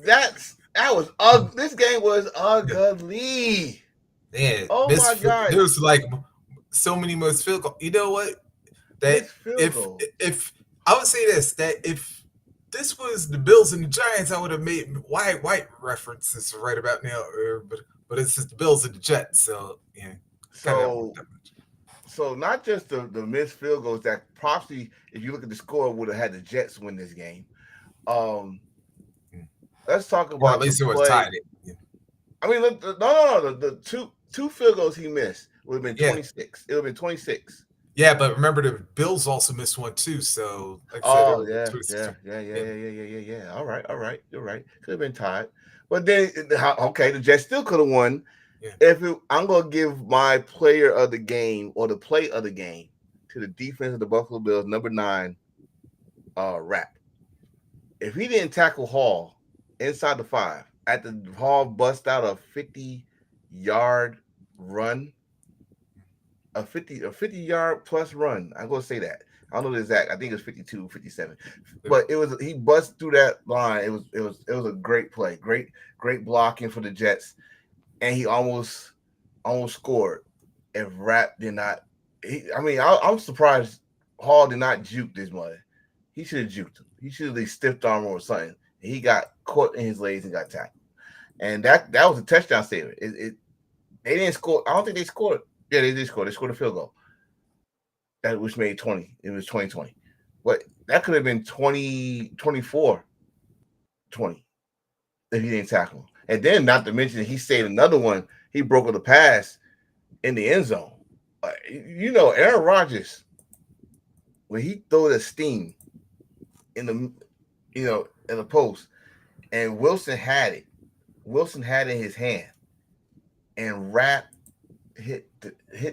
that was ugly. This game was ugly. Man, Oh my god, there was like so many missed field goals. You know what? That missed field if goal. if I would say this, that if this was the Bills and the Giants, I would have made white references right about now. But it's just the Bills and the Jets, so yeah, kind of worked out. So not just the missed field goals that probably, if you look at the score, would have had the Jets win this game. Let's talk Or at about the least it was play. tied. Yeah. I mean, no. The two field goals he missed would have been Yeah. 26. It would have been 26. Yeah, but remember the Bills also missed one too. So like I said, Oh it was 26. yeah. All right. You're right. Could have been tied, but then okay, the Jets still could have won. Yeah. I'm gonna give my player of the game or the play of the game to the defense of the Buffalo Bills, number 9, Rapp. If he didn't tackle Hall inside the 5, at the Hall bust out a 50-yard run, a 50-yard plus run. I'm gonna say that. I don't know the exact. I think it was 52, 57. But he bust through that line. It was a great play. Great blocking for the Jets. And he almost scored if Rapp did not. I'm surprised Hall did not juke this much. He should have juked him. He should have like stiffed arm or something. He got caught in his legs and got tackled. And that was a touchdown saver. They didn't score. I don't think they scored. Yeah, they did score. They scored a field goal. That which made 20. It was 2020. But that could have been 24, 20 if he didn't tackle him. And then, not to mention, he saved another one. He broke the pass in the end zone. Aaron Rodgers, when he threw the steam in the post, and Wilson had it. Wilson had it in his hand, and Rapp hit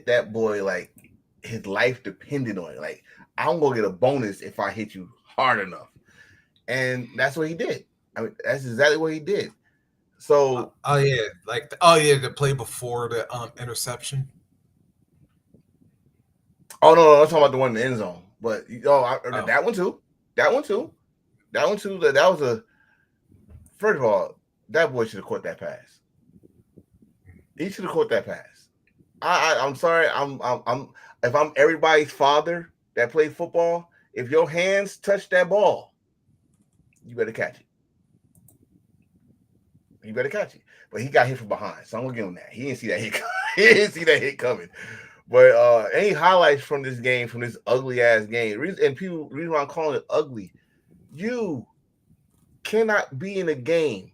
that boy like his life depended on it. Like, I'm gonna get a bonus if I hit you hard enough, and that's what he did. I mean, that's exactly what he did. So, the play before the interception. Oh no, I'm talking about the one in the end zone. But that one too. That one too. That was a. First of all, that boy should have caught that pass. He should have caught that pass. I'm sorry. I'm if I'm everybody's father that played football, if your hands touch that ball, you better catch it. You better catch it. But he got hit from behind, so I'm gonna give him that. He didn't see that hit. He didn't see that hit coming. But any highlights from this game, from this ugly ass game, and people, reason why I'm calling it ugly, you cannot be in a game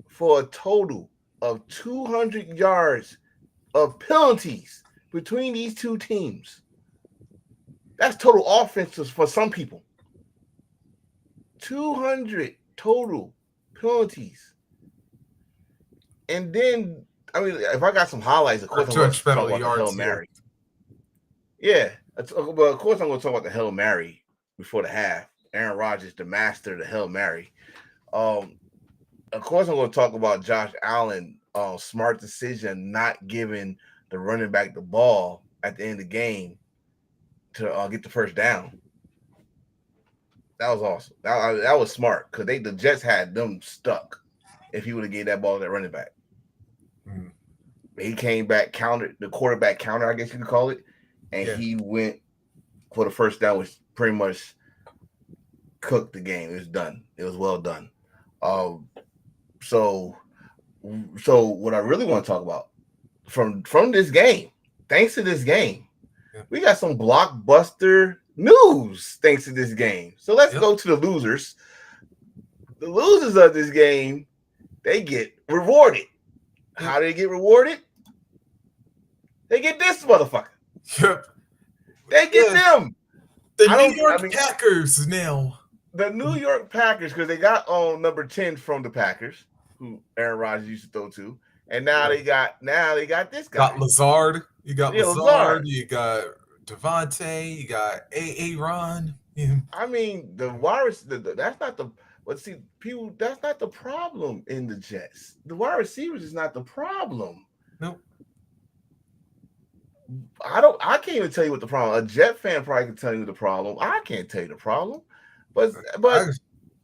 for a total of 200 yards of penalties between these two teams. That's total offenses for some people. 200 total penalties. And then, I mean, if I got some highlights, of course, I'm going to talk about the Hail Mary. Yeah, but of course, I'm going to talk about the Hail Mary before the half. Aaron Rodgers, the master of the Hail Mary. Of course, I'm going to talk about Josh Allen, smart decision not giving the running back the ball at the end of the game to get the first down. That was awesome. That was smart because the Jets had them stuck if he would have gave that ball to that running back. Mm. He came back, countered the quarterback counter, I guess you could call it, and he went for the first down, which pretty much cooked the game. It was done. It was well done. So what I really want to talk about from this game, thanks to this game, we got some blockbuster news thanks to this game. So let's go to the losers. The losers of this game, they get rewarded. How do they get rewarded? They get this motherfucker. Yep. They get them. The New York Packers now. The New York Packers, because they got on number 10 from the Packers, who Aaron Rodgers used to throw to. And now they got this guy. Got Lazard. You got Lazard. You got Devontae. You got Aaron. Yeah. I mean, the wide that's not the people, that's not the problem in the Jets. The wide receivers is not the problem. Nope. I can't even tell you what the problem. A Jet fan probably can tell you the problem. I can't tell you the problem. But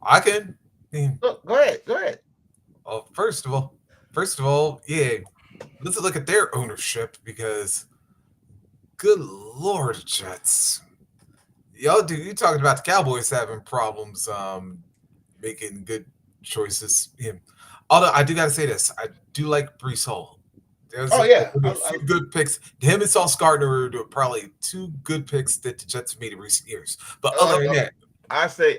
I can. Look, go ahead. Well, first of all, yeah, let's look at their ownership because good Lord, Jets. Y'all you talking about the Cowboys having problems making good choices. Yeah. Although I do gotta say this, I do like Breece Hall. There's a few good picks. Him and Sauce Gardner are probably two good picks that the Jets made in recent years. But other than that, I say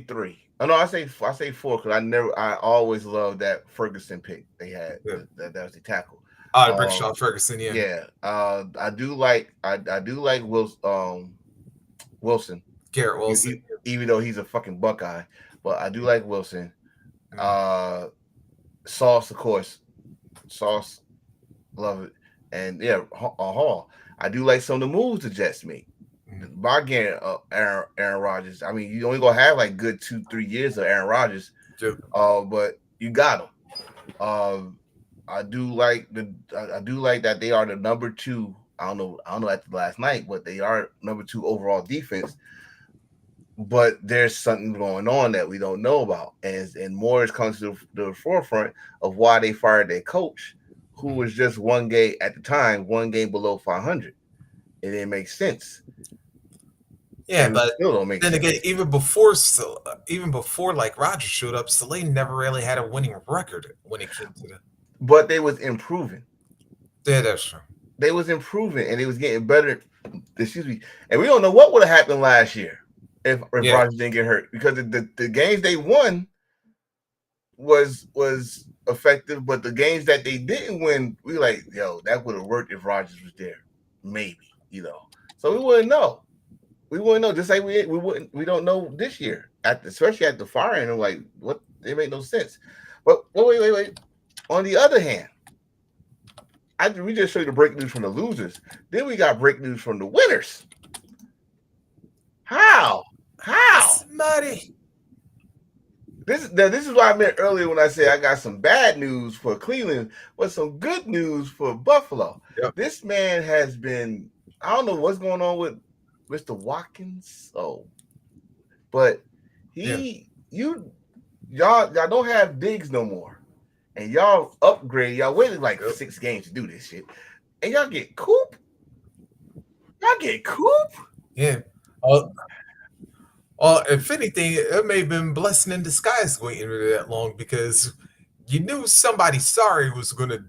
3. Oh no, I say 4 because I always loved that Ferguson pick they had. Yeah. That was the tackle. Brickshaw Ferguson, yeah. Yeah. I do like Wilson. Garrett Wilson. Even though he's a fucking Buckeye. But I do like Wilson. Sauce, of course. Sauce, love it. And yeah, Hall. I do like some of the moves the Jets make. By getting Aaron Rodgers. I mean, you only gonna have like good 2-3 years of Aaron Rodgers. Sure. But you got him. I do like that they are the number 2. I don't know after last night, but they are number 2 overall defense. But there's something going on that we don't know about, and more is coming to the forefront of why they fired their coach, who was just one game below 500. It didn't make sense. Yeah, and but still don't make then sense. Again, even before like Rodgers showed up, Saline never really had a winning record when it came to that. But they was improving. Yeah, that's true. They was improving, and they was getting better. Excuse me. And we don't know what would have happened last year if Rodgers didn't get hurt, because the games they won was effective, but the games that they didn't win, we were like, yo, that would have worked if Rodgers was there, maybe, So we wouldn't know. We wouldn't know. Just like we don't know this year, especially at the firing. I'm like, what? They make no sense. But wait. On the other hand, we just showed you the breaking news from the losers. Then we got breaking news from the winners. How? Somebody. This is what I meant earlier when I said I got some bad news for Cleveland, but some good news for Buffalo. Yep. This man has been, I don't know what's going on with Mr. Watkins. But y'all don't have Diggs no more. And y'all upgrade. Y'all waited like 6 games to do this shit. And y'all get Coop? Yeah. If anything, it may have been blessing in disguise waiting that long, because you knew somebody was going to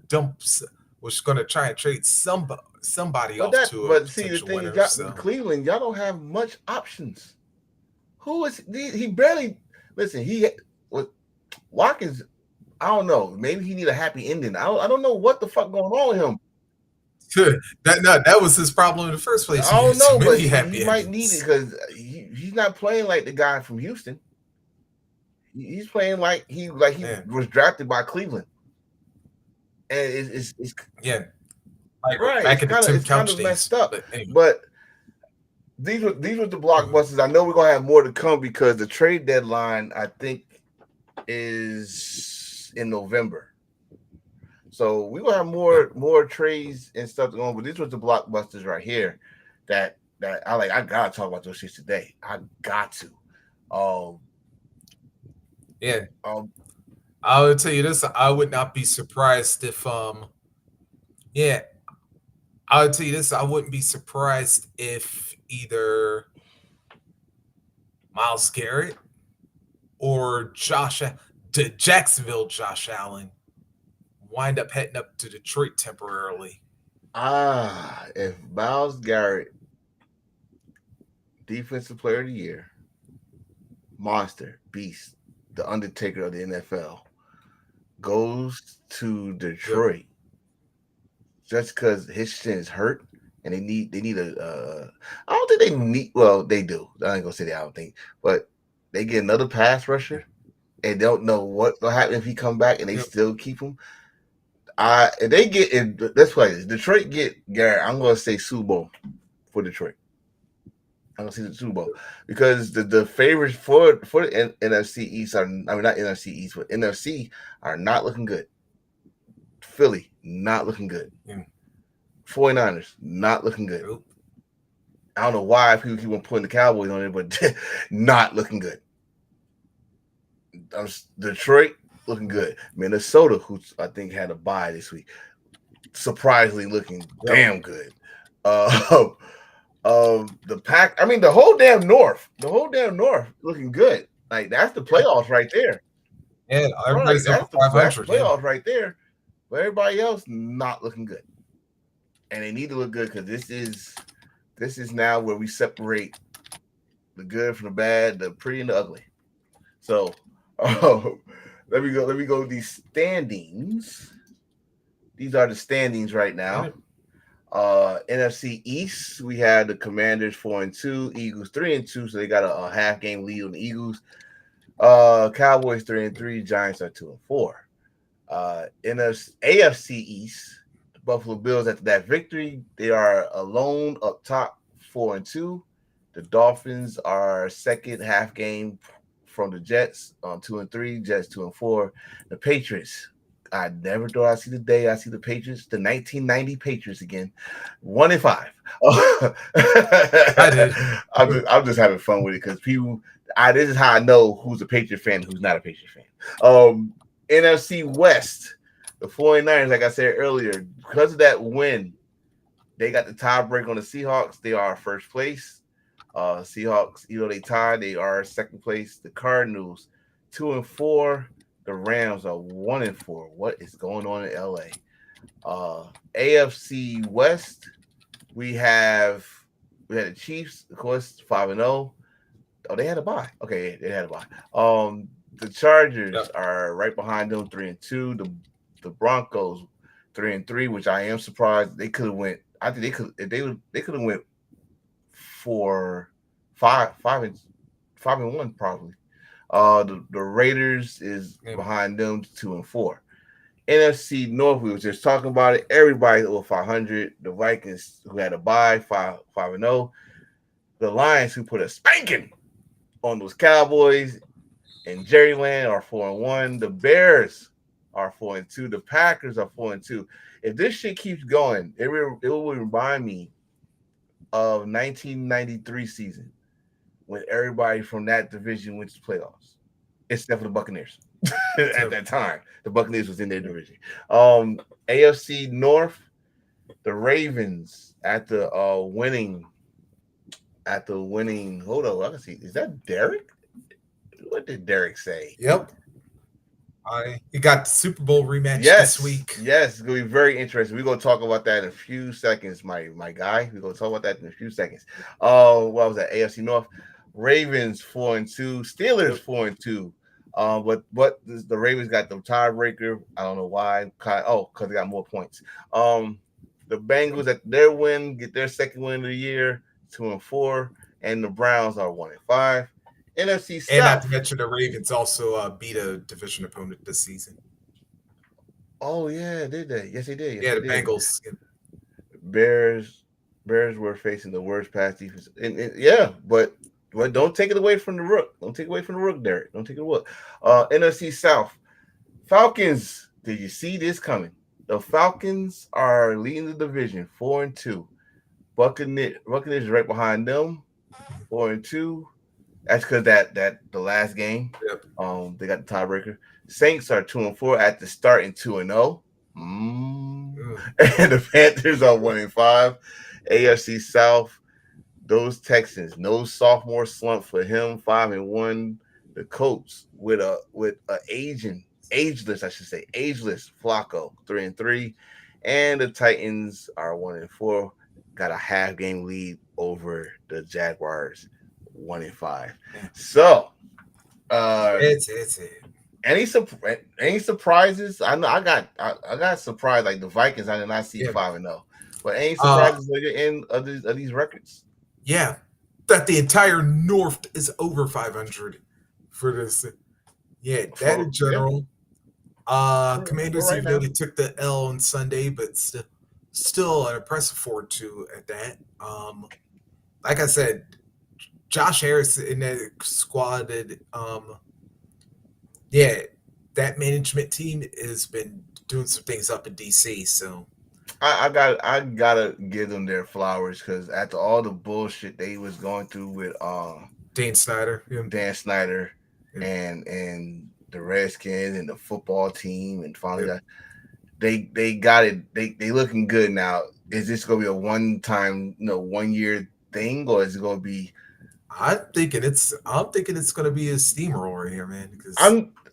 try and trade somebody off to But see, the thing is, Cleveland, y'all don't have much options. Who is he? Barely listen. Watkins. I don't know. Maybe he need a happy ending. I don't know what the fuck going on with him. That was his problem in the first place. I don't know, but he might need it because he's not playing like the guy from Houston. He's playing like he was drafted by Cleveland, and it's right. Back in the Tim Couch days, messed up. But these were the blockbusters. I know we're gonna have more to come because the trade deadline, I think, is in November. So we gonna have Yep. more trades and stuff going. But this was the blockbusters right here that I like. I gotta talk about those shits today. I got to. Um, Yeah. um, I would tell you this. I would not be surprised if yeah, I would tell you this. I wouldn't be surprised if either Miles Garrett or Jacksonville Josh Allen wind up heading up to Detroit temporarily. if Miles Garrett, Defensive Player of the Year, monster, beast, the Undertaker of the NFL, goes to Yep. Detroit just because his shin is hurt and they need a I don't think they need, well, they do. I ain't gonna say that, I don't think, but they get another pass rusher and don't know what will happen if he come back and they Yep. still keep him. If they get in, let's play this. Detroit get Garrett. I'm gonna say Super Bowl for Detroit. I'm gonna say the Super Bowl because the favorites for the NFC East are, I mean, not NFC East, but NFC are not looking good. Philly not looking good. Yeah. 49ers not looking good. Nope. I don't know why people keep on putting the Cowboys on it, but not looking good. Detroit looking good. Minnesota, who I think had a bye this week, surprisingly looking damn good. The pack. I mean, the whole damn North looking good. Like that's the playoffs right there. Yeah, All right, everybody's over that's 500. playoffs Yeah. right there. But everybody else not looking good, and they need to look good because this is now where we separate the good from the bad, the pretty and the ugly. So, let me go. These standings. These are the standings right now. NFC East, we had the Commanders 4-2, Eagles 3-2, so they got a half game lead on the Eagles. Cowboys 3-3, Giants are 2-4. AFC East, Buffalo Bills after that victory, they are alone up top 4-2. The Dolphins are second half game from the Jets on 2-3, Jets 2-4. The Patriots, I never thought I'd see the day I see the Patriots, the 1990 Patriots again, 1-5. I did. I'm just having fun with it because people. This is how I know who's a Patriot fan, who's not a Patriot fan. NFC West, the 49ers, like I said earlier, because of that win, they got the tiebreak on the Seahawks. They are first place. Seahawks, even though they tied, they are second place. The Cardinals, 2-4. The Rams are 1-4. What is going on in LA? AFC West, we had the Chiefs, of course, 5-0. Oh, they had a bye. Okay, they had a bye. The Chargers are right behind them, 3-2. The Broncos, 3-3, which I am surprised they could have went. I think they could have went for 5-1 probably. The Raiders is behind them, 2-4. NFC North, we were just talking about it. Everybody's over 500. The Vikings, who had a bye, 5-0. The Lions, who put a spanking on those Cowboys, and Jerryland are 4-1. The Bears are 4-2. The Packers are 4-2. If this shit keeps going, it will remind me of 1993 season when everybody from that division went to playoffs, except for the Buccaneers. At that time, the Buccaneers was in their division. AFC North, the Ravens at the winning. Hold on, I can see. Is that Derek? What did Derek say? Yep. He got the Super Bowl rematch this week. Yes, it's gonna be very interesting. We're gonna talk about that in a few seconds, my guy. We're gonna talk about that in a few seconds. What was that? AFC North, Ravens 4-2, Steelers 4-2. But the Ravens got the tiebreaker. I don't know why. Because they got more points. The Bengals at their win get their second win of the year, 2-4, and the Browns are 1-5. NFC South. And not to mention the Ravens also beat a division opponent this season. Oh yeah, did they? Yes, they did. Yes, the Bengals. Bears were facing the worst pass defense. But don't take it away from the Rook. Don't take it away from the Rook, Derek. Don't take it away. NFC South. Falcons. Did you see this coming? The Falcons are leading the division 4-2. Buccaneers right behind them, 4-2. That's because that the last game, Yep. they got the tiebreaker. Saints are 2-4 at the start and 2-0. Mm. And the Panthers are 1-5. AFC South, those Texans, no sophomore slump for him, 5-1. The Colts with a ageless, I should say, ageless Flacco, 3-3. And the Titans are 1-4. Got a half game lead over the Jaguars, 1-5. Yeah. So It's it. any surprises? I know I got surprised like the Vikings. I did not see Yeah. 5-0, but any Uh, surprises at the end of these records? yeah. That the entire North is over 500 for this. Yeah, that in Yeah, general. for Commanders, right even though now. they took the L on Sunday, but still an impressive 4-2 at that. Like I said, Josh Harris in that squad, yeah, that management team has been doing some things up in DC. So I gotta give them their flowers because after all the bullshit they was going through with Dan Snyder, Dan Snyder yeah, and the Redskins and the football team and finally yeah. they got it. They looking good now. Is this gonna be a one time 1 year thing or is it gonna be? I'm thinking it's going to be a steamroller here, man. Because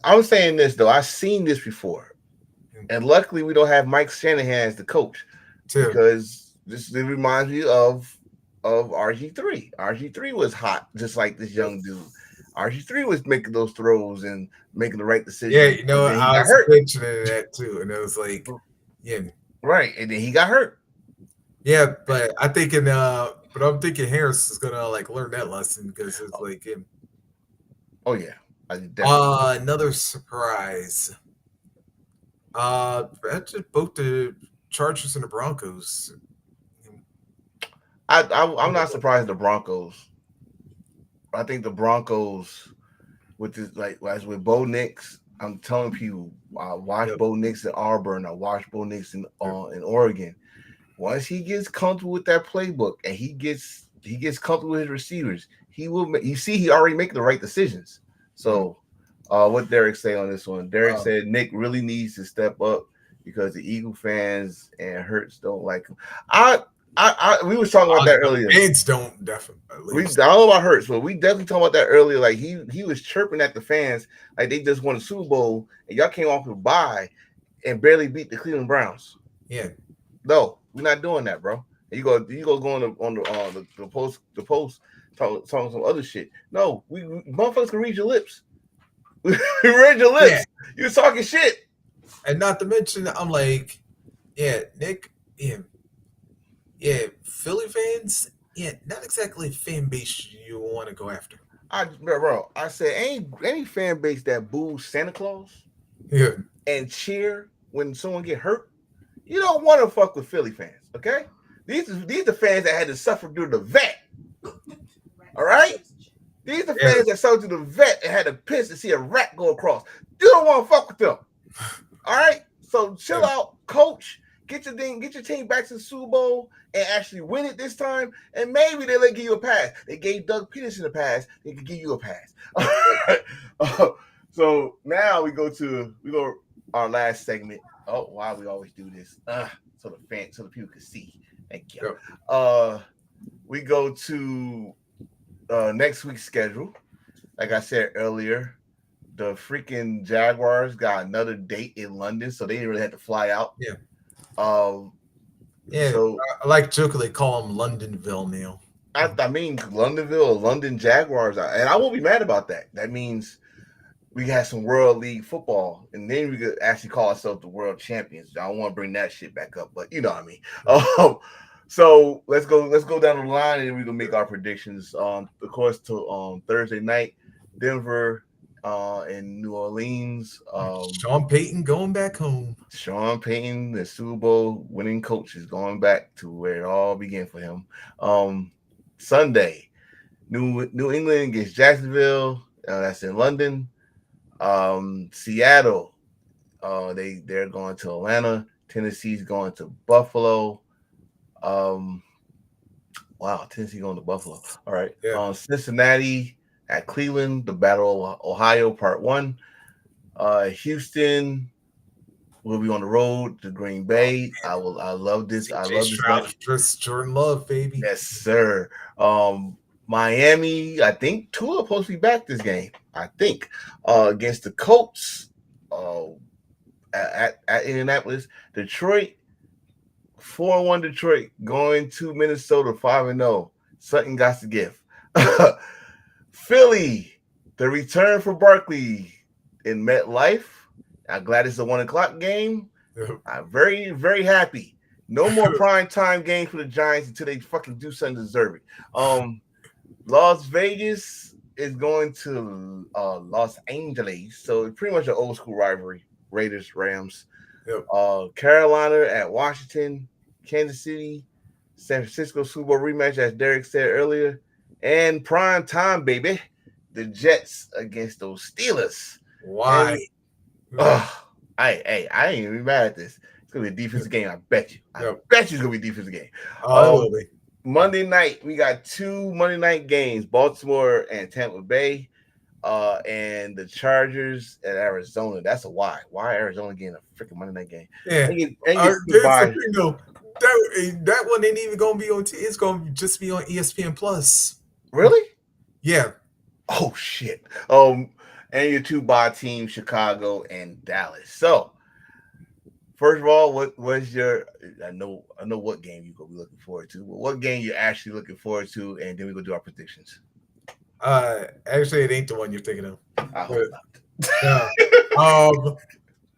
I'm saying this though. I've seen this before, and luckily we don't have Mike Shanahan as the coach too, because this it reminds me of RG3. RG3 was hot, just like this young dude. RG3 was making those throws and making the right yeah, decisions, and then he I got was hurt. mentioning that too, and it was like, yeah, Right, and then he got hurt. yeah, but I'm thinking Harris is gonna like learn that lesson because it's like him. Oh yeah, I definitely. Another surprise. That's just both the Chargers and the Broncos. I'm not surprised the Broncos. I think the Broncos with this like as with Bo Nix. I'm telling people, I watch Yep. Bo Nix in Auburn. I watch Bo Nix Yep. in Oregon. Once he gets comfortable with that playbook and he gets comfortable with his receivers, he will. You see, he already making the right decisions. So, what Derek say on this one? Derek Um, said Nick really needs to step up because the Eagle fans and Hurts don't like him. We was talking about that the earlier. fans don't definitely. I don't know about Hurts, but we definitely talked about that earlier. Like he was chirping at the fans like they just won a Super Bowl and y'all came off a bye and barely beat the Cleveland Browns. Yeah, No, we're not doing that, bro. And you go on the post talking some other shit. No, we motherfuckers can read your lips. We read your lips. yeah, You was talking shit. and not to mention, I'm like, yeah, Nick, yeah, Philly fans, yeah, not exactly a fan base you want to go after. I said any fan base that boos Santa Claus Yeah, and cheer when someone get hurt, you don't want to fuck with Philly fans, okay? These are fans that had to suffer through the vet. All right? These are yeah, fans that suffered through the vet and had to piss to see a rat go across. You don't want to fuck with them. All right? So chill out, coach. Get your team back to the Super Bowl and actually win it this time. And maybe they'll give you a pass. They gave Doug Peterson a pass. They could give you a pass. So now we go our last segment. Oh, wow, we always do this. So the people can see. Thank you. We go to next week's schedule. Like I said earlier, the freaking Jaguars got another date in London, so they didn't really have to fly out. Yeah. Yeah. So I like jokingly call them Londonville now. I mean Londonville or London Jaguars, and I won't be mad about that. That means we got some World League football, and then we could actually call ourselves the world champions. I don't want to bring that shit back up, but you know what I mean. So let's go down the line, and we can make our predictions. Of course, to Thursday night, Denver in New Orleans. Sean Payton going back home. Sean Payton, the Super Bowl winning coach, is going back to where it all began for him. Sunday, New England against Jacksonville. That's in London. Seattle. They're going to Atlanta. Tennessee's going to Buffalo. Um, wow, Tennessee going to Buffalo. All right. Yeah. Cincinnati at Cleveland, the Battle of Ohio, Part One. Houston will be on the road to Green Oh, Bay. I love this. I CJ love this Stroud game. versus Jordan Love, baby. Yes, sir. Miami, I think Tua supposed to be back this game. I think against the Colts at Indianapolis. Detroit 4-1 Detroit going to Minnesota 5-0. Something got to give. Philly, the return for Barkley in MetLife. I'm glad it's a 1:00 game. I'm very, very happy. No more prime time games for the Giants until they fucking do something to deserve it. Las Vegas is going to Los Angeles, so it's pretty much an old school rivalry. Raiders, Rams. Yep. Carolina at Washington, Kansas City, San Francisco Super Bowl rematch, as Derek said earlier, and prime time, baby. The Jets against those Steelers. Why? I ain't even mad at this. It's gonna be a defensive game. I bet you. I Yep. bet you it's gonna be a defensive game. Oh, it will be. Monday night, we got 2 Monday night games: Baltimore and Tampa Bay, and the Chargers at Arizona. That's a why. Why Arizona getting a freaking Monday night game? Yeah. And Here's the thing, though. That one ain't even gonna be on. It's gonna just be on ESPN Plus. Really? Yeah. Oh shit. And your 2 bye teams, Chicago and Dallas. So, first of all, what was your? I know what game you gonna be looking forward to. But what game you're actually looking forward to, and then we go do our predictions. Actually, it ain't the one you're thinking of. I hope not.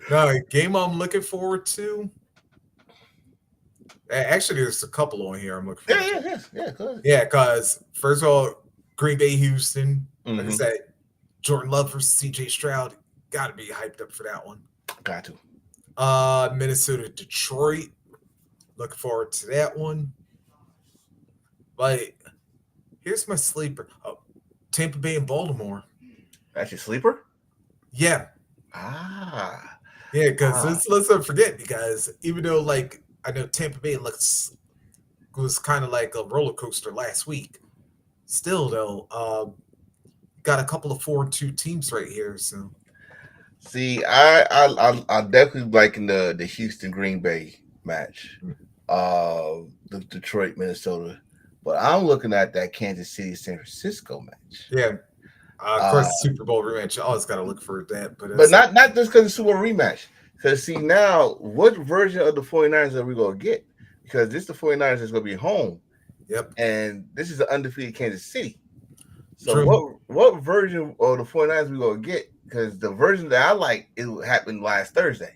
No, game I'm looking forward to. Actually, there's a couple on here I'm looking forward to. Yeah, because first of all, Green Bay, Houston. Like I said, Jordan Love versus CJ Stroud. Got to be hyped up for that one. Got to. Minnesota, Detroit. Looking forward to that one. But here's my sleeper. Tampa Bay and Baltimore. That's your sleeper? Yeah. Yeah, because let's not forget, because even though like I know Tampa Bay was kind of like a roller coaster last week, still though, got a couple of 4-2 teams right here. So see, I definitely liking the Houston Green Bay match, the Detroit Minnesota, but I'm looking at that Kansas City San Francisco match. Yeah. Of course, Super Bowl rematch. You always got to look for that. But not just because it's Super Bowl rematch. Because, see, now, what version of the 49ers are we going to get? Because this the 49ers is going to be home. Yep. And this is an undefeated Kansas City. So True. what version of the 49ers we going to get? Because the version that I like, it happened last Thursday.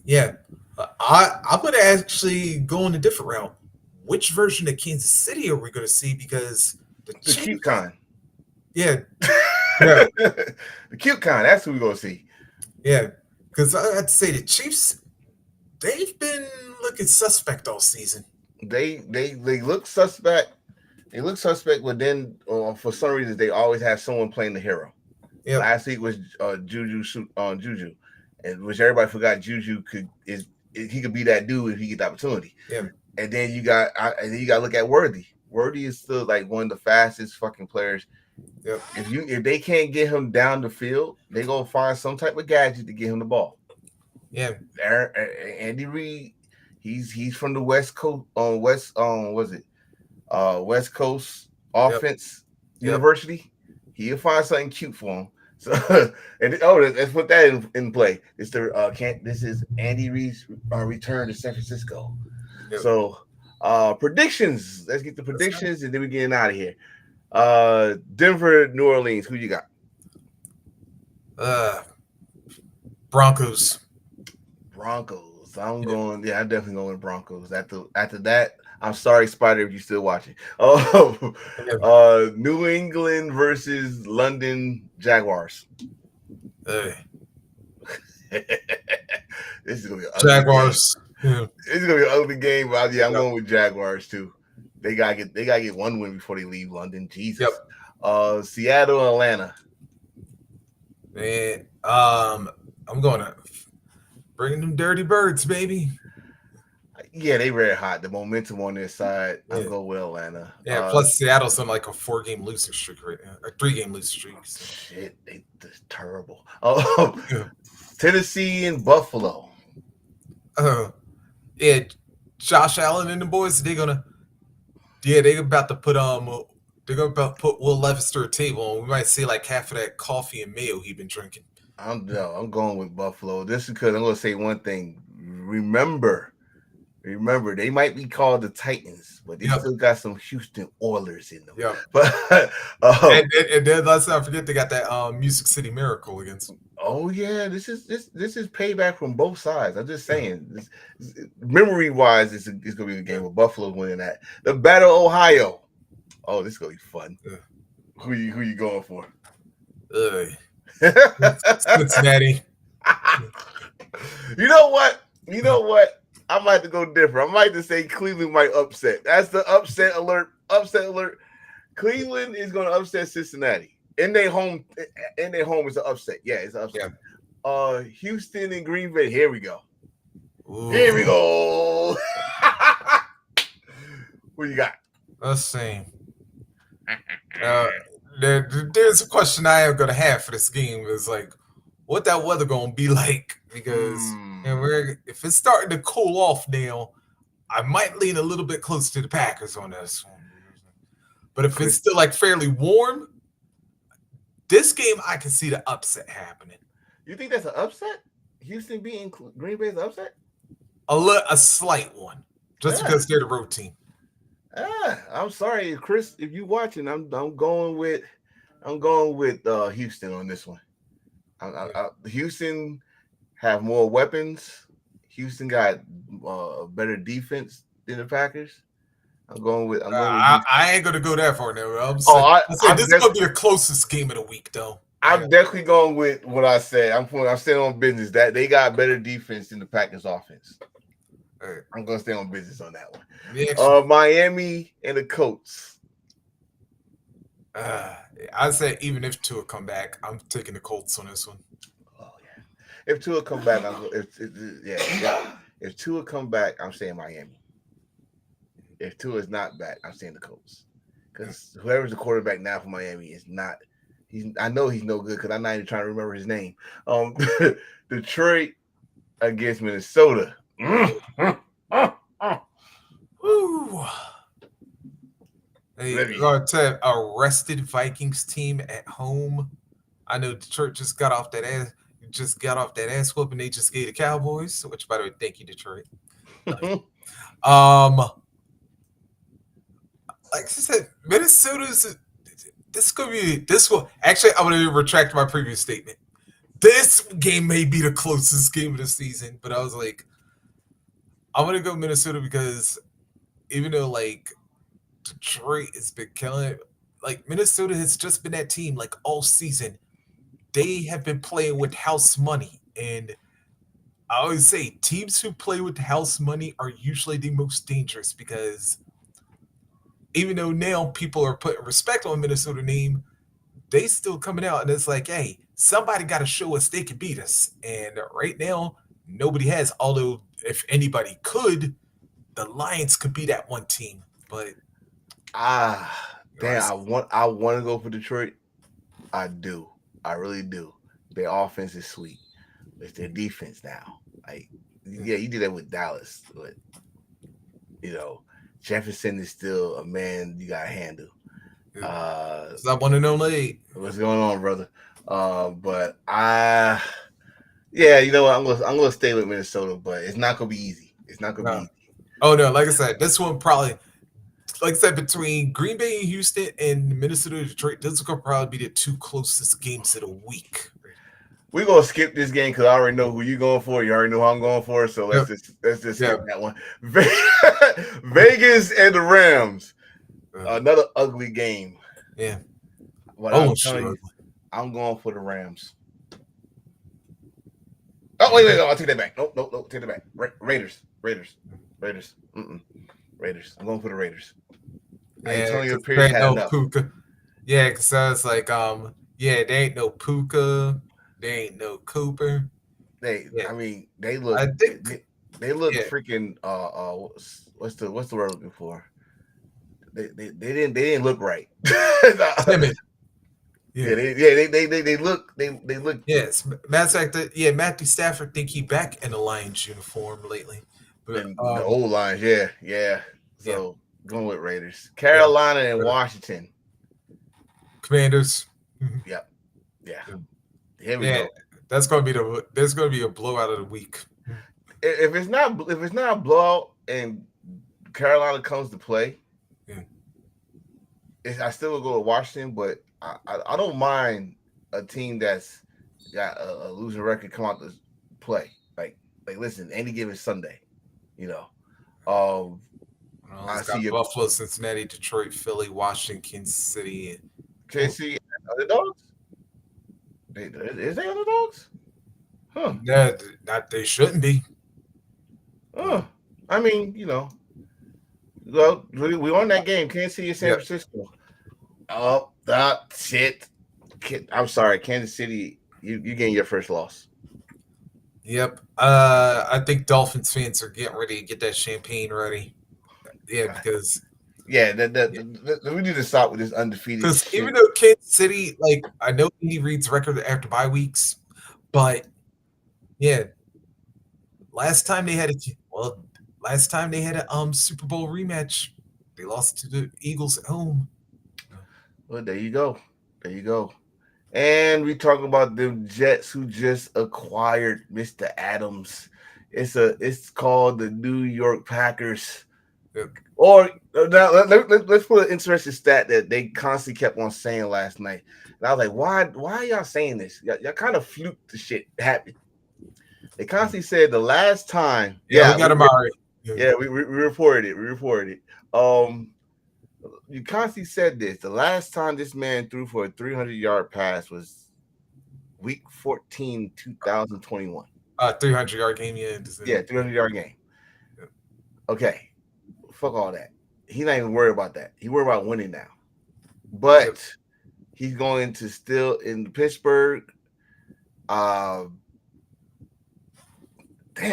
Yeah. I'm going to actually go on a different route. Which version of Kansas City are we going to see? Because the cute kind. Yeah. The cute kind. That's who we're going to see. Yeah. Because I have to say, the Chiefs, they've been looking suspect all season. They look suspect. They look suspect, but then for some reason, they always have someone playing the hero. Yep. Last week was Juju, and which everybody forgot Juju he could be that dude if he get the opportunity. Yeah. And then you got to look at Worthy. Worthy is still like one of the fastest fucking players. Yep. If they can't get him down the field, they gonna find some type of gadget to get him the ball. Yeah. Andy Reid, he's from the West Coast West Coast Offense University. He'll find something cute for him. So let's put that in play. This is Andy Reid's return to San Francisco. Yep. So predictions. Let's get the predictions and then we're getting out of here. Denver, New Orleans. Who you got? Broncos. I'm going. Yeah, I'm definitely going with Broncos. After that, I'm sorry, Spider, if you're still watching. New England versus London Jaguars. This is gonna be an Jaguars. Yeah. It's gonna be an ugly game, but I'm going with Jaguars too. They gotta get one win before they leave London. Jesus. Yep. Seattle, Atlanta. Man, I'm going to bring them dirty birds, baby. Yeah, they red hot. The momentum on their side. I'll Yeah. go with Atlanta. Yeah, plus Seattle's on like a 4-game losing streak right now, a 3-game losing streak. So. Shit, that's terrible. Oh, Yeah. Tennessee and Buffalo. Yeah, Josh Allen and the boys, they're about to put Will Levis through a table, and we might see like half of that coffee and mayo he been drinking. I'm going with Buffalo. This is because I'm going to say one thing. Remember, they might be called the Titans, but they still got some Houston Oilers in them. Yeah, but and then let's not forget they got that Music City Miracle against them. Oh yeah, this is payback from both sides. I'm just saying, memory wise, it's gonna be a game with Buffalo winning that. The Battle of Ohio. Oh, this is gonna be fun. Yeah. Who you going for? Cincinnati. You know what? I might have to go different. I might have to say Cleveland might upset. That's the upset alert. Upset alert. Cleveland is going to upset Cincinnati. In their home is an upset. Yeah, it's an upset. Yeah. Houston and Green Bay. Here we go. Ooh. Here we go. What you got? Let's see. There's a question I am going to have for this game is like, what that weather going to be like? Because if it's starting to cool off now, I might lean a little bit close to the Packers on this one. But if it's still like fairly warm, this game I can see the upset happening. You think that's an upset? Houston beating Green Bay is an upset? A slight one, just because they're the road team. I'm sorry, Chris. If you watching, I'm going with Houston on this one. Houston have more weapons. Houston got better defense than the Packers. I'm going with. I ain't gonna go that far now. This is gonna be the closest game of the week, though. I'm definitely going with what I said. I'm staying on business. That they got better defense than the Packers offense. Right. I'm gonna stay on business on that one. Miami and the Colts. I'd say even if Tua come back, I'm taking the Colts on this one. Oh yeah, if Tua come back, if Tua come back, I'm saying Miami. If Tua is not back, I'm saying the Colts. Because whoever's the quarterback now for Miami is not. I know he's no good because I'm not even trying to remember his name. Detroit against Minnesota. Woo. They're going to a rested Vikings team at home. I know Detroit just got off that ass whooping they just gave the Cowboys. Which, by the way, thank you, Detroit. Like I said, Minnesota's. This could be this one. Actually, I'm going to retract my previous statement. This game may be the closest game of the season, but I was like, I'm going to go Minnesota because even though like Detroit has been killing it, like Minnesota has just been that team like all season. They have been playing with house money, and I always say teams who play with house money are usually the most dangerous because even though now people are putting respect on Minnesota name, they still coming out and it's like, hey, somebody got to show us they can beat us. And right now, nobody has. Although if anybody could, the Lions could be that one team. But damn, I want to go for Detroit. I do. I really do. Their offense is sweet. It's their defense now. Like, yeah, you did that with Dallas, but Jefferson is still a man you gotta handle. It's not one and only. What's going on, brother? But you know what? I'm gonna stay with Minnesota, but it's not gonna be easy. It's not gonna be easy. Oh no, like I said, this one probably, like I said, between Green Bay and Houston and Minnesota and Detroit, this will probably be the two closest games of the week. We're gonna skip this game because I already know who you're going for. You already know who I'm going for, so let's just skip that one. Vegas and the Rams, another ugly game. Yeah. But I'm going for the Rams. Oh wait, I'll take that back. No, take that back. Raiders. Raiders. I'm going for the Raiders. Antonio Pierce had enough. Puka. Yeah, because I was like, they ain't no Puka. They ain't no Cooper. I mean, they look. They look Yeah, freaking what's the word I'm looking for? They didn't look right. timid. Yeah, Yeah. they look Yes, matter of fact, Matthew Stafford think he back in the Lions uniform lately, but in the old lines. Yeah, yeah. yeah, So going with Raiders, yeah, Carolina and Washington. Commanders. Mhm. Yep, yeah. Here we Yeah, go. that's gonna be the there's gonna be a blowout of the week. Mhm. If it's not a blowout and Carolina comes to play, Yeah, I still will go with Washington, but I don't mind a team that's got a losing record come out to play. Like listen, any given Sunday, you know. Um, well, I it's see got you. Buffalo, Cincinnati, Detroit, Philly, Washington, Kansas City. Oh, KC underdogs. Is they underdogs? Huh. no, not they shouldn't be. But I mean, well, we on that game. Kansas City and San yeah, Francisco. Oh, that shit. I'm sorry, Kansas City. You getting your first loss. yep. I think Dolphins fans are getting ready to get that champagne ready. Yeah, God. because Yeah, we need to stop with this undefeated Because shit. even though Kansas City, like I know Andy Reid's record after bye weeks, but yeah, last time they had a well, last time they had a Super Bowl rematch, they lost to the Eagles at home. Well, there you go. There you go. And we talk about the Jets who just acquired Mr. Adams. It's called the New York Packers. Yeah. Or now let's put an interesting stat that they constantly kept on saying last night. And I was like, why are y'all saying this? Y'all kind of fluked the shit happened. They constantly said the last time, Yeah, we got Amari. Yeah. we reported it. We reported it. You constantly said this. The last time this man threw for a 300-yard pass was week 14, 2021. 300-yard game. Yeah, Yeah, 300-yard game. Okay, fuck all that. He's not even worried about that. He worried about winning now. But he's going to still in Pittsburgh. Damn,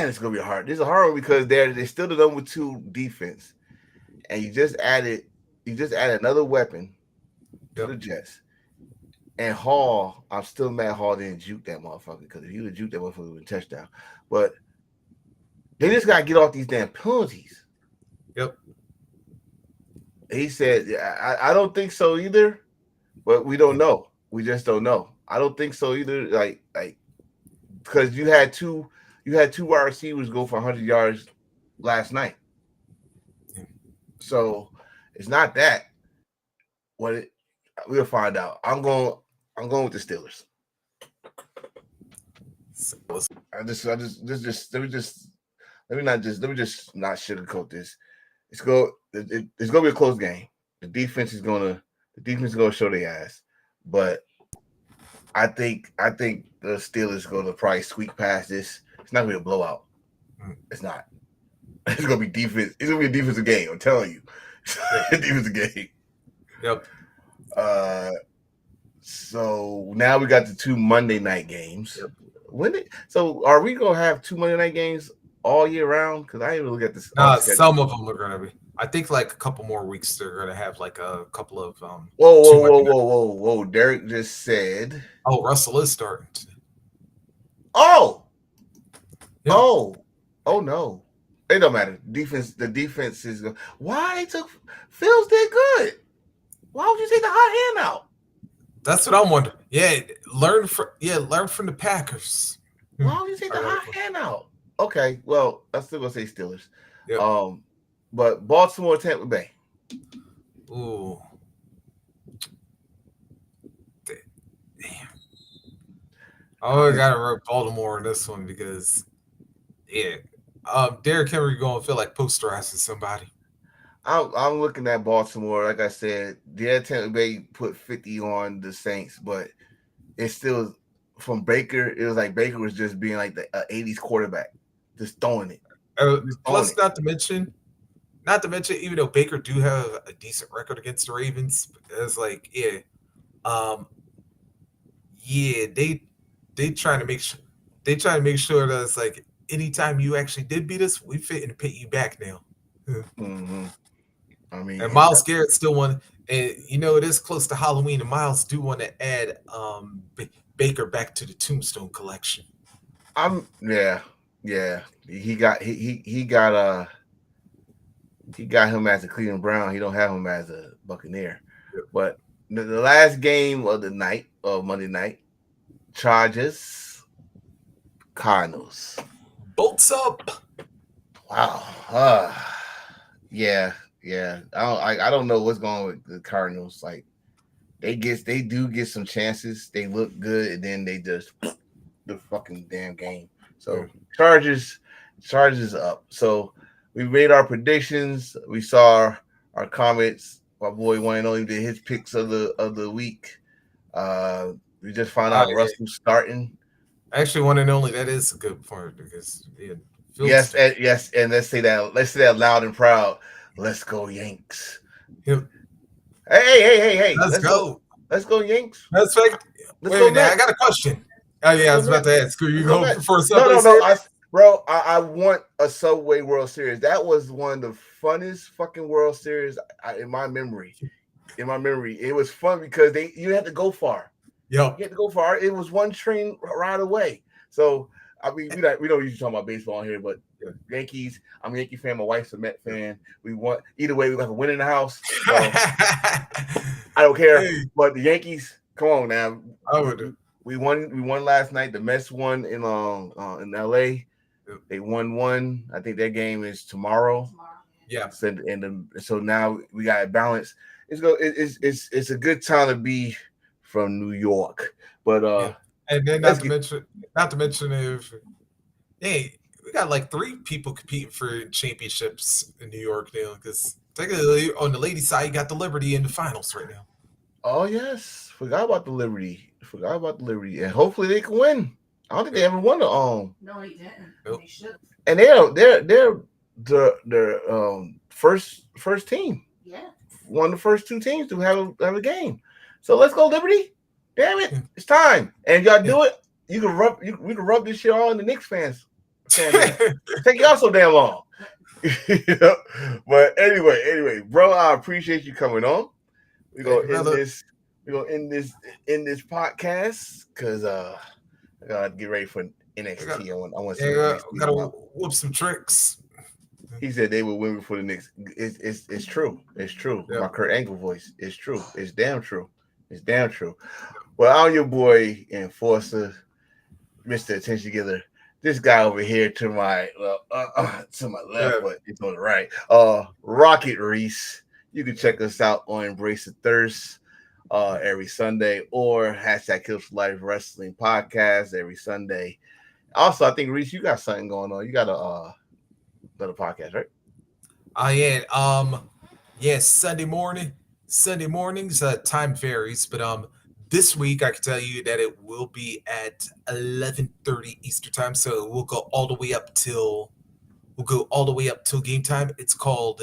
it's gonna be hard. This is a hard one because they're still the number 2 defense, and you just added another weapon to the Jets. And Hall, I'm still mad Hall didn't juke that motherfucker because if he would juke that motherfucker, it would have been a touchdown. But they just gotta get off these damn penalties. Yep. He said, I don't think so either, but we don't know. We just don't know. I don't think so either. Like because you had two wide receivers go for 100 yards last night. So it's not that. We'll find out. I'm going with the Steelers. Let me just not sugarcoat this. It's gonna be a close game. The defense is gonna show their ass, but I think the Steelers going to probably squeak past this. It's not gonna be a blowout. It's not. It's gonna be defense. It's gonna be a defensive game. I'm telling you, defensive game. Yep. So now we got the 2 Monday night games. Yep. So are we gonna have 2 Monday night games all year round? Because I didn't look at this. Some of them are going to be. I think like a couple more weeks they're going to have like a couple of. Whoa! Derek just said. Oh, Russell is starting. Oh. Yeah. Oh no. It don't matter. The defense is. Why they took Fields did good. Why would you take the hot hand out? That's what I'm wondering. Yeah, learn from the Packers. Why would you take the hot hand out? Okay, well, I'm still gonna say Steelers. Yep. But Baltimore, Tampa Bay. Ooh. Damn. I gotta rub Baltimore in this one because Derrick Henry gonna feel like posterizing somebody. I'm looking at Baltimore. Like I said, Tampa Bay put 50 on the Saints, but it's still from Baker. It was like Baker was just being like the 80s quarterback, just throwing it. Not to mention, even though Baker do have a decent record against the Ravens, it's like they trying to make sure that it's like anytime you actually did beat us, we fit and pay you back now. Mm-hmm. I mean, And Miles Garrett still won. And it is close to Halloween, and Miles do want to add Baker back to the Tombstone collection. yeah. He got him as a Cleveland Brown. He don't have him as a Buccaneer. Yep. But the last game of the night, of Monday night, Chargers, Cardinals. Bolts up. Wow. Yeah. I don't know what's going on with the Cardinals. Like they do get some chances. They look good, and then they just the fucking damn game. So Chargers up. So we made our predictions. We saw our comments. My boy one and only did his picks of the week. We just found out Russell starting. Actually, one and only. That is a good point because yes, and let's say that loud and proud. Let's go Yanks. Yep. Hey. Let's go. Let's go Yanks. That's right. Wait a minute, I got a question. Oh yeah, I was about to ask. You go for a Subway Series? I want a Subway World Series. That was one of the funnest fucking World Series in my memory. It was fun because you had to go far. Yep. You had to go far. It was one train ride away. So I mean, we don't usually talk about baseball here, but Yankees. I'm a Yankee fan. My wife's a Met fan. We want either way. We have a win in the house. So I don't care. Hey. But the Yankees, come on now. I would. We won last night. The Mets won in LA. Yep. They won one. I think that game is tomorrow. Yeah. So now we got a balance. It's a good time to be from New York. But and then not to mention if we got like 3 people competing for championships in New York now, because technically on the ladies' side you got the Liberty in the finals right now. Oh yes, forgot about the Liberty, and hopefully they can win. I don't think they ever won the No, they didn't. Nope. They should. And they're the first team. Yeah. One of the first 2 teams to have a game. So let's go Liberty. Damn it, it's time. And y'all do it. We can rub this shit all in the Knicks fans. Take y'all so damn long. But anyway, bro, I appreciate you coming on. We're gonna end this podcast because I gotta get ready for NXT. I want to gotta whoop some tricks. He said they will win before the Knicks. It's true. It's true. Yep. My Kurt Angle voice. It's true. It's damn true. Well, I'm your boy Enforcer, Mr. Attention Getter. This guy over here to my left, but it's on the right. Rocket Reese. You can check us out on Embrace the Thirst every Sunday, or #Kills Life Wrestling Podcast every Sunday. Also, I think Reese, you got something going on. You got another podcast, right? Yes, Sunday mornings. Time varies, but this week I can tell you that it will be at 11:30 Eastern time. So we'll go all the way up till game time. It's called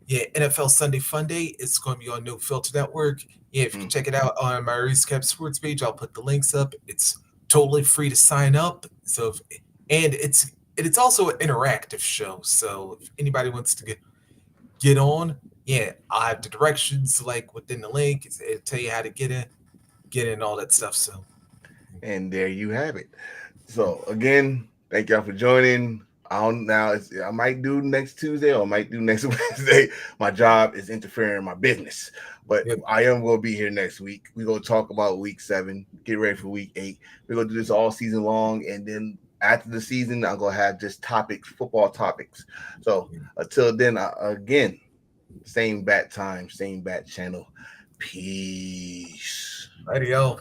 NFL Sunday Fun Day. It's going to be on No Filter Network. Yeah, if you can check it out on my Reese Cap Sports page, I'll put the links up. It's totally free to sign up. So it's also an interactive show. So if anybody wants to get on, I have the directions like within the link. It'll tell you how to get in all that stuff. So, and there you have it. So again, thank y'all for joining. I might do next Tuesday or I might do next Wednesday. My job is interfering in my business, but I am going to be here next week. We're going to talk about week 7, get ready for week 8. We're going to do this all season long. And then after the season, I'm going to have just football topics. So until then, again, same bat time, same bat channel. Peace. Radio.